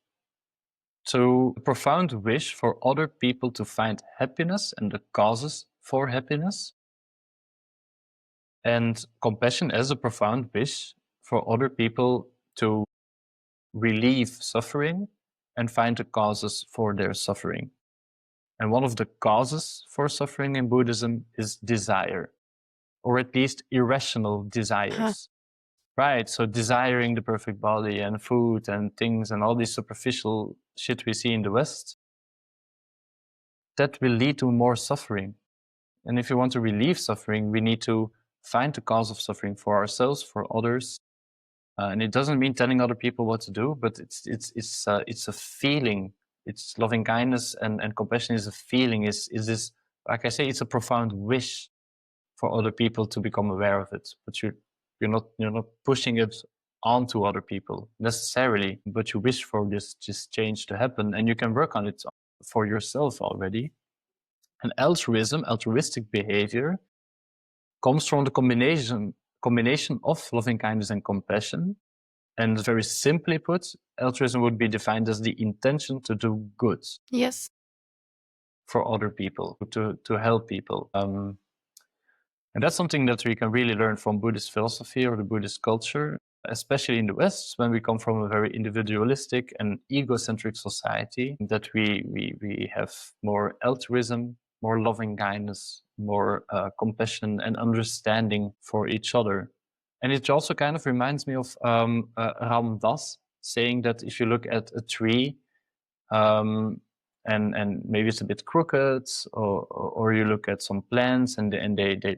B: for other people to find happiness and the causes for happiness. And compassion as a profound wish for other people to relieve suffering and find the causes for their suffering. And one of the causes for suffering in Buddhism is desire, or at least irrational desires. Right, so desiring the perfect body and food and things and all this superficial shit we see in the West, that will lead to more suffering. And if you want to relieve suffering, we need to find the cause of suffering for ourselves, for others. And it doesn't mean telling other people what to do, but it's a feeling. It's loving kindness and compassion is a feeling. Is this, like I say, it's a profound wish for other people to become aware of it. But you're not pushing it onto other people necessarily, but you wish for this change to happen, and you can work on it for yourself already. And altruistic behavior, comes from the combination of loving kindness and compassion. And very simply put, altruism would be defined as the intention to do good.
A: Yes.
B: For other people, to help people. And that's something that we can really learn from Buddhist philosophy or the Buddhist culture, especially in the West, when we come from a very individualistic and egocentric society, that we have more altruism, more loving kindness, more compassion and understanding for each other. And it also kind of reminds me of Ram Dass saying that if you look at a tree, and maybe it's a bit crooked, or you look at some plants and they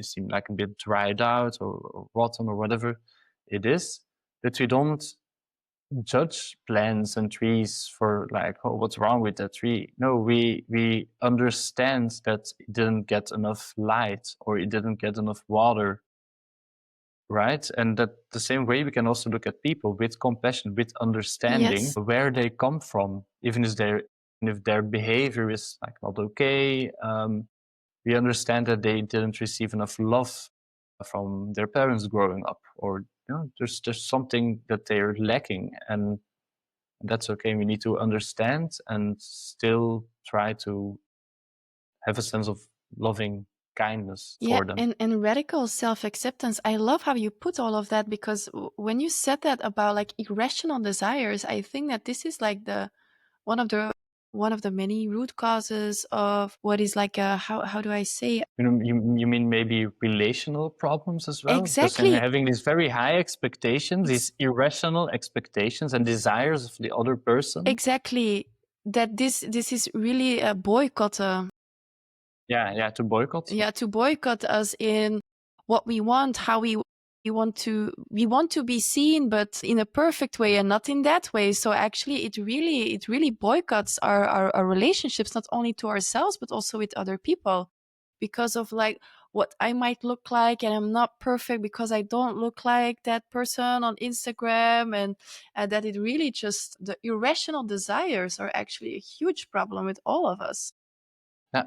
B: seem like a bit dried out or rotten or whatever it is, that we don't judge plants and trees for like, oh, what's wrong with that tree? No, we understand that it didn't get enough light or it didn't get enough water, right? And that the same way we can also look at people with compassion, with understanding,
A: Yes.
B: where they come from, even if their behavior is like not okay. We understand that they didn't receive enough love from their parents growing up, or there's something that they're lacking, and that's okay. We need to understand and still try to have a sense of loving kindness for them.
A: And radical self-acceptance. I love how you put all of that, because when you said that about like irrational desires, I think that this is like one of the many root causes of what is like a, how do I say?
B: You mean maybe relational problems as well? Because
A: Exactly.
B: having these very high expectations, these irrational expectations and desires of the other person.
A: Exactly. That this is really a boycott.
B: Yeah, to boycott.
A: Yeah, to boycott us in what we want, how we want to be seen, but in a perfect way and not in that way. So actually it really boycotts our relationships, not only to ourselves but also with other people, because of like what I might look like, and I'm not perfect because I don't look like that person on Instagram, and that it really just, the irrational desires are actually a huge problem with all of us.
B: Yeah.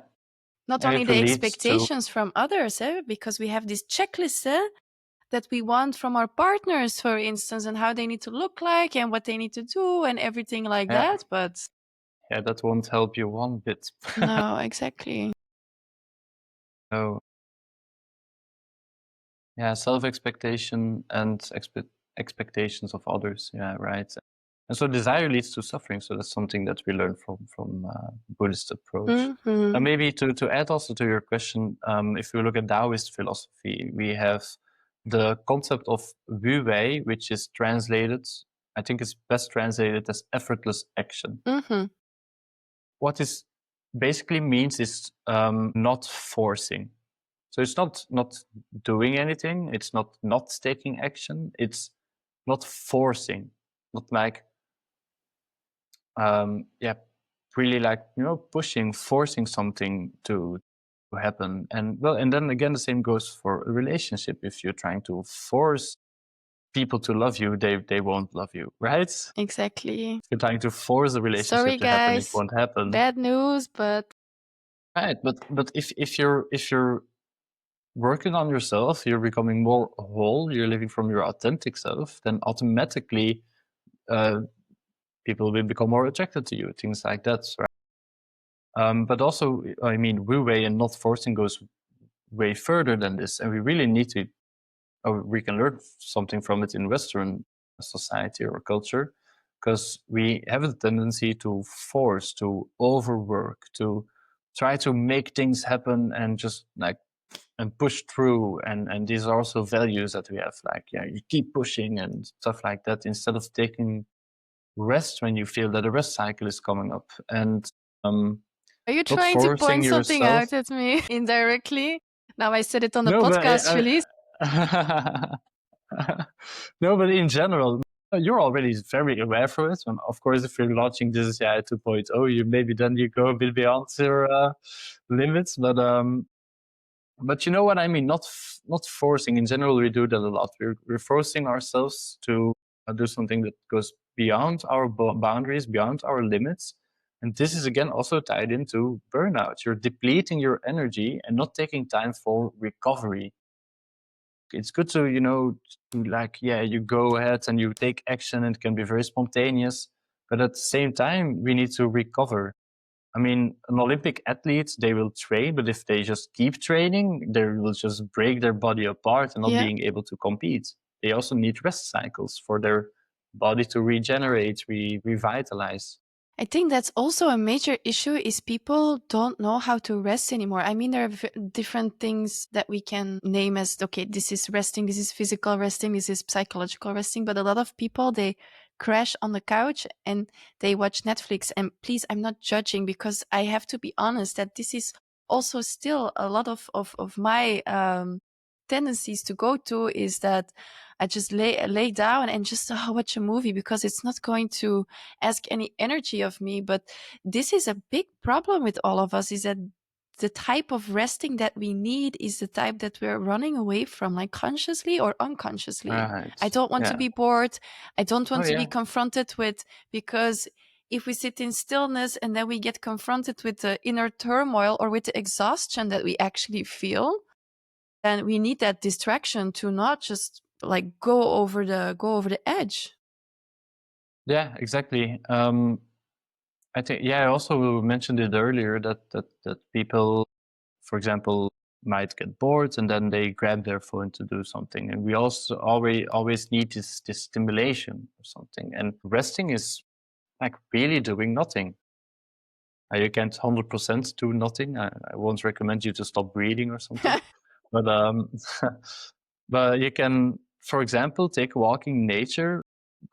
A: Not
B: And
A: only
B: it
A: the
B: leads to,
A: expectations from others, because we have this checklist that we want from our partners, for instance, and how they need to look like and what they need to do and everything like that. But
B: that won't help you one bit.
A: no, exactly.
B: So yeah, self-expectation and expectations of others. Yeah, right. And so desire leads to suffering. So that's something that we learn from Buddhist approach.
A: Mm-hmm.
B: And maybe to add also to your question, if we look at Taoist philosophy, we have the concept of Wu Wei, which is translated, I think it's best translated as effortless action.
A: Mm-hmm.
B: What this basically means is not forcing. So it's not doing anything. It's not taking action. It's not forcing. Not like really like pushing, forcing something to happen. And then again, the same goes for a relationship. If you're trying to force people to love you, they won't love you, right?
A: Exactly.
B: If you're trying to force a relationship
A: Sorry,
B: to happen, it
A: guys.
B: won't happen.
A: Bad news, but
B: Right, but if you're working on yourself, you're becoming more whole, you're living from your authentic self, then automatically people will become more attracted to you, things like that, right? But also, I mean, Wu Wei and not forcing goes way further than this, and we really need to we can learn something from it in Western society or culture, because we have a tendency to force, to overwork, to try to make things happen and just like and push through, and these are also values that we have, like, yeah, you keep pushing and stuff like that, instead of taking rest when you feel that a rest cycle is coming up, and
A: Are you
B: not
A: trying to
B: forcing
A: point something
B: yourself.
A: out at me indirectly? Now I said it on the
B: No, but
A: podcast release.
B: no, but in general, you're already very aware for it. And of course, if you're launching this AI 2.0, you maybe then you go a bit beyond your limits. But you know what I mean. Not forcing. In general, we do that a lot. We're forcing ourselves to do something that goes beyond our boundaries, beyond our limits. And this is again also tied into burnout. You're depleting your energy and not taking time for recovery. It's good to, to like, yeah, you go ahead and you take action, and it can be very spontaneous, but at the same time we need to recover. I mean, an Olympic athlete, they will train, but if they just keep training, they will just break their body apart and not
A: Yeah.
B: being able to compete. They also need rest cycles for their body to regenerate, revitalize.
A: I think that's also a major issue is people don't know how to rest anymore. I mean, there are different things that we can name as, okay, this is resting, this is physical resting, this is psychological resting. But a lot of people, they crash on the couch and they watch Netflix. And please, I'm not judging, because I have to be honest that this is also still a lot of my tendencies to go to, is that I just lay down and just watch a movie, because it's not going to ask any energy of me. But this is a big problem with all of us, is that the type of resting that we need is the type that we're running away from, like consciously or unconsciously. I
B: Right.
A: don't want to
B: Yeah.
A: be bored. I don't
B: Oh
A: want to be
B: yeah.
A: confronted with, because if we sit in stillness and then we get confronted with the inner turmoil or with the exhaustion that we actually feel, then we need that distraction to not just like go over the edge.
B: Yeah, exactly. I think, yeah, I also mentioned it earlier that people, for example, might get bored and then they grab their phone to do something. And we also always need this stimulation or something. And resting is like really doing nothing. You can't 100% do nothing. I won't recommend you to stop breathing or something. But but you can, for example, take a walk in nature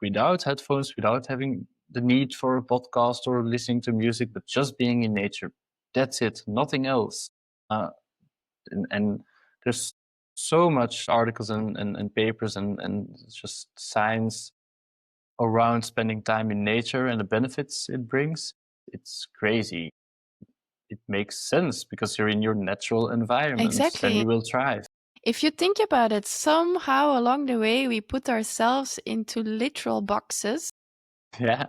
B: without headphones, without having the need for a podcast or listening to music, but just being in nature. That's it, nothing else. And there's so much articles and papers and just science around spending time in nature and the benefits it brings. It's crazy. It makes sense because you're in your natural environment, then
A: Exactly.
B: you will thrive.
A: If you think about it, somehow along the way, we put ourselves into literal boxes.
B: Yeah.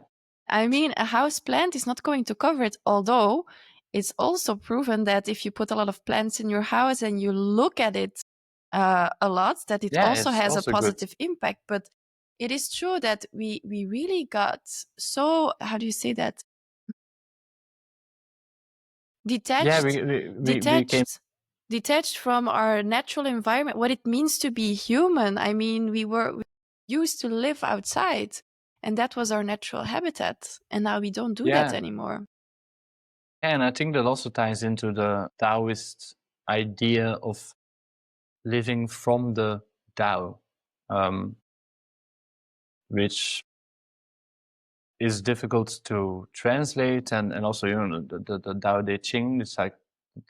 A: I mean, a house plant is not going to cover it, although it's also proven that if you put a lot of plants in your house and you look at it a lot, that it
B: Yeah,
A: also
B: it's
A: has a
B: also good.
A: positive impact. But it is true that we really got so, how do you say that?
B: Yeah,
A: Detached,
B: we became,
A: detached detached from our natural environment, what it means to be human. I mean, we used to live outside, and that was our natural habitat, and now we don't do that
B: yeah.
A: anymore.
B: And I think that also ties into the Taoist idea of living from the Tao, um, which is difficult to translate, and also, the Tao Te Ching, it's like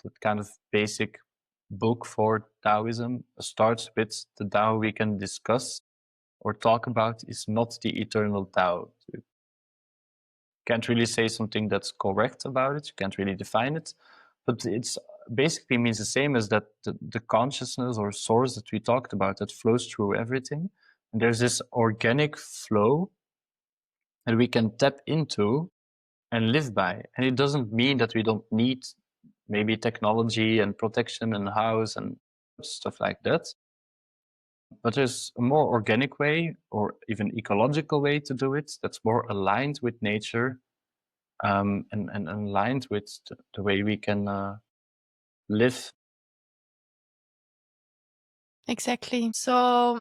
B: the kind of basic book for Taoism, starts with the Tao we can discuss or talk about is not the eternal Tao. You can't really say something that's correct about it. You can't really define it, but it's basically means the same as that the consciousness or source that we talked about that flows through everything. And there's this organic flow that we can tap into and live by. And it doesn't mean that we don't need maybe technology and protection and house and stuff like that. But there's a more organic way or even ecological way to do it that's more aligned with nature, and aligned with the way we can live.
A: Exactly. So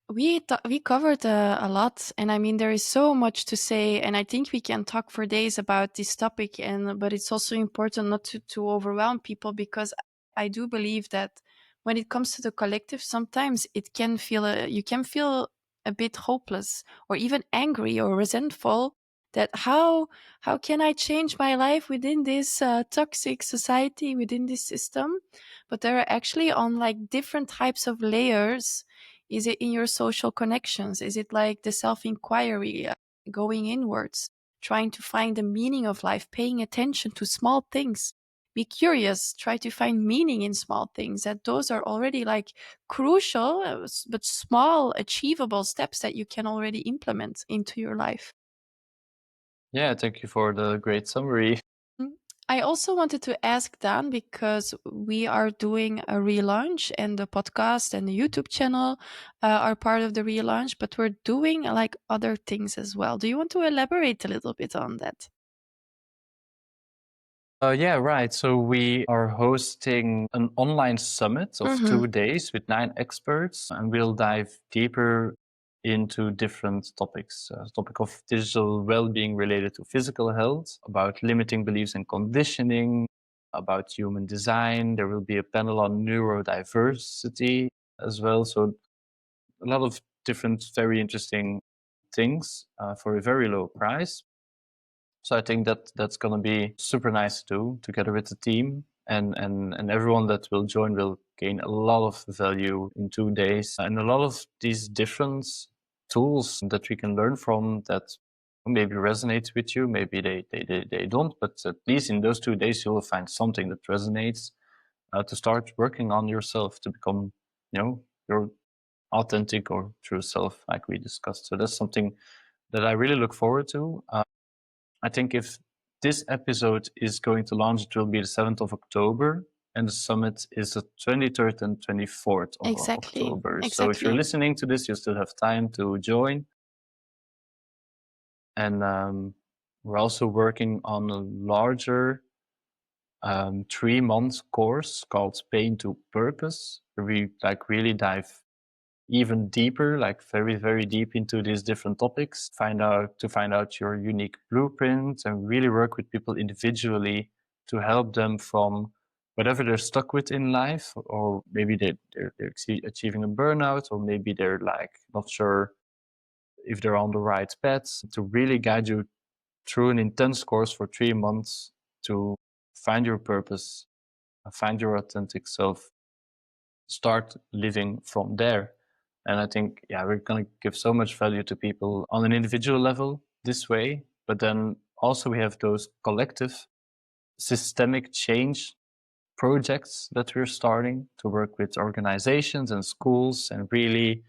A: we covered a lot, and I mean there is so much to say, and I think we can talk for days about this topic. And but it's also important not to overwhelm people, because I do believe that when it comes to the collective, sometimes it can feel you can feel a bit hopeless or even angry or resentful. That how can I change my life within this toxic society, within this system? But there are actually on like different types of layers. Is it in your social connections? Is it like the self inquiry, going inwards, trying to find the meaning of life, paying attention to small things? Be curious, try to find meaning in small things. That those are already like crucial, but small, achievable steps that you can already implement into your life.
B: Yeah, thank you for the great summary.
A: Mm. I also wanted to ask Dan, because we are doing a relaunch, and the podcast and the YouTube channel are part of the relaunch, but we're doing like other things as well. Do you want to elaborate a little bit on that?
B: Yeah, right. So we are hosting an online summit of
A: Mm-hmm.
B: 2 days with 9 experts, and we'll dive deeper into different topics. Topic of digital well-being related to physical health, about limiting beliefs and conditioning, about human design. There will be a panel on neurodiversity as well. So a lot of different, very interesting things for a very low price. So I think that that's going to be super nice to do together with the team, and everyone that will join will gain a lot of value in 2 days, and a lot of these different tools that we can learn from that maybe resonate with you, maybe they don't, but at least in those 2 days you will find something that resonates to start working on yourself to become, your authentic or true self, like we discussed. So that's something that I really look forward to. I think if this episode is going to launch, it will be the 7th of October, and the summit is the 23rd and 24th of
A: Exactly.
B: October. So if you're
A: Exactly.
B: listening to this, you still have time to join. And we're also working on a larger 3 month course called Pain to Purpose, where we like really dive even deeper, like very, very deep into these different topics, find out your unique blueprint, and really work with people individually to help them from whatever they're stuck with in life, or maybe they're achieving a burnout, or maybe they're like not sure if they're on the right path, to really guide you through an intense course for 3 months to find your purpose, find your authentic self, start living from there. And I think, yeah, we're going to give so much value to people on an individual level this way. But then also we have those collective systemic change projects that we're starting to work with organizations and schools, and really,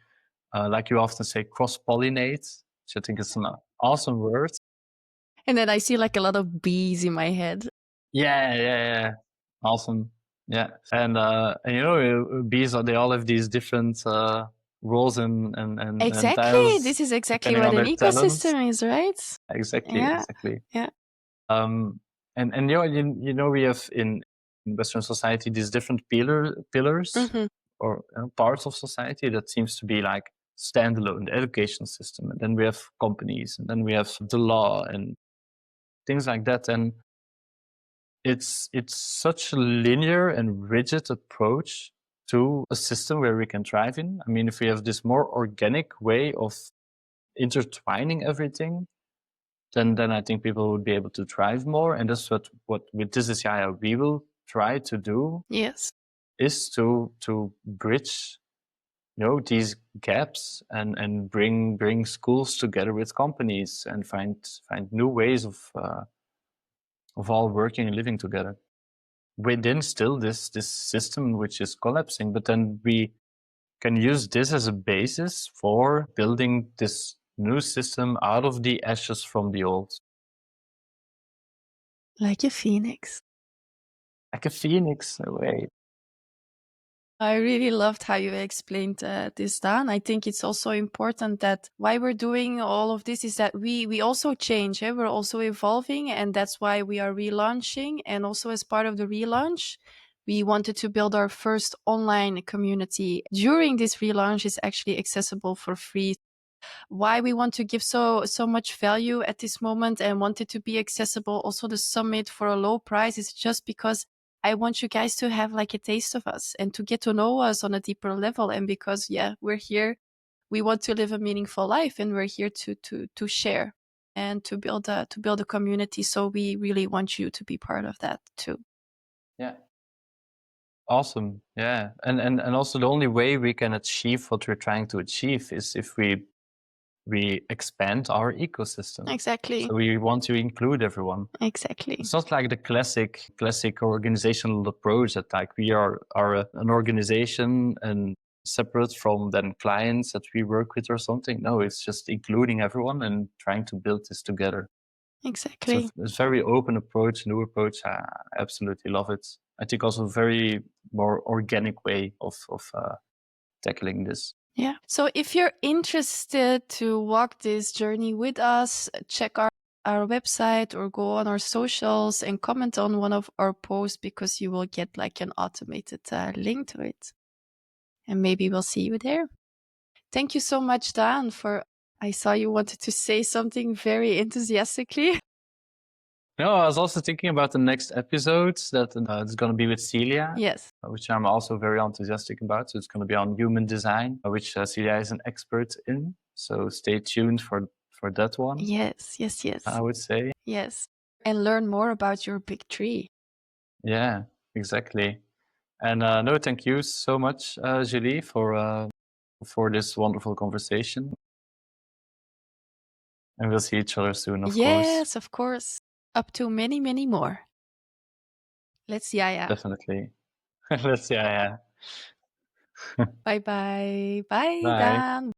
B: like you often say, cross-pollinate, which I think is an awesome word.
A: And then I see like a lot of bees in my head.
B: Yeah, yeah, yeah. Awesome. Yeah. And bees they all have these different roles and
A: Exactly.
B: tasks
A: This is exactly
B: depending
A: what
B: on
A: an
B: their talents.
A: ecosystem is, right?
B: Exactly,
A: Yeah.
B: exactly.
A: Yeah.
B: Um and we have in Western society these different pillars
A: Mm-hmm.
B: or parts of society that seems to be like standalone, the education system, and then we have companies, and then we have the law and things like that. And it's such a linear and rigid approach to a system where we can thrive in. I mean, if we have this more organic way of intertwining everything, then I think people would be able to thrive more. And that's what with This Is Yaya we will try to do,
A: Yes.
B: is to bridge these gaps, and bring schools together with companies, and find new ways of all working and living together within still this system which is collapsing. But then we can use this as a basis for building this new system out of the ashes from the old,
A: Like a phoenix.
B: like a phoenix away.
A: I really loved how you explained this, Dan. I think it's also important that why we're doing all of this is that we also change. Eh? We're also evolving, and that's why we are relaunching. And also as part of the relaunch, We wanted to build our first online community. During this relaunch is actually accessible for free. Why we want to give so much value at this moment and want it to be accessible, also the summit for a low price, is just because I want you guys to have like a taste of us and to get to know us on a deeper level. And because, we're here, we want to live a meaningful life, and we're here to share and to build a community. So we really want you to be part of that too.
B: Yeah. Awesome. Yeah. And also the only way we can achieve what we're trying to achieve is if we expand our ecosystem.
A: Exactly.
B: So we want to include everyone.
A: Exactly.
B: It's not like the classic organizational approach that like we are an organization and separate from then clients that we work with or something. No, it's just including everyone and trying to build this together.
A: Exactly.
B: So it's a very open approach, new approach. I absolutely love it. I think also a very more organic way of tackling this.
A: Yeah. So if you're interested to walk this journey with us, check our website or go on our socials and comment on one of our posts, because you will get like an automated link to it. And maybe we'll see you there. Thank you so much, Dan, I saw you wanted to say something very enthusiastically.
B: No, I was also thinking about the next episodes that it's going to be with Celia.
A: Yes.
B: Which I'm also very enthusiastic about. So it's going to be on human design, which Celia is an expert in. So stay tuned for that one.
A: Yes.
B: I would say.
A: Yes. And learn more about your big tree.
B: Yeah, exactly. And no, thank you so much, Julie, for this wonderful conversation. And we'll see each other soon, of course.
A: Yes, of course. Up to many, many more. Let's Jaja.
B: Definitely. Let's Jaja.
A: Bye bye. Bye,
B: Bye.
A: Dan.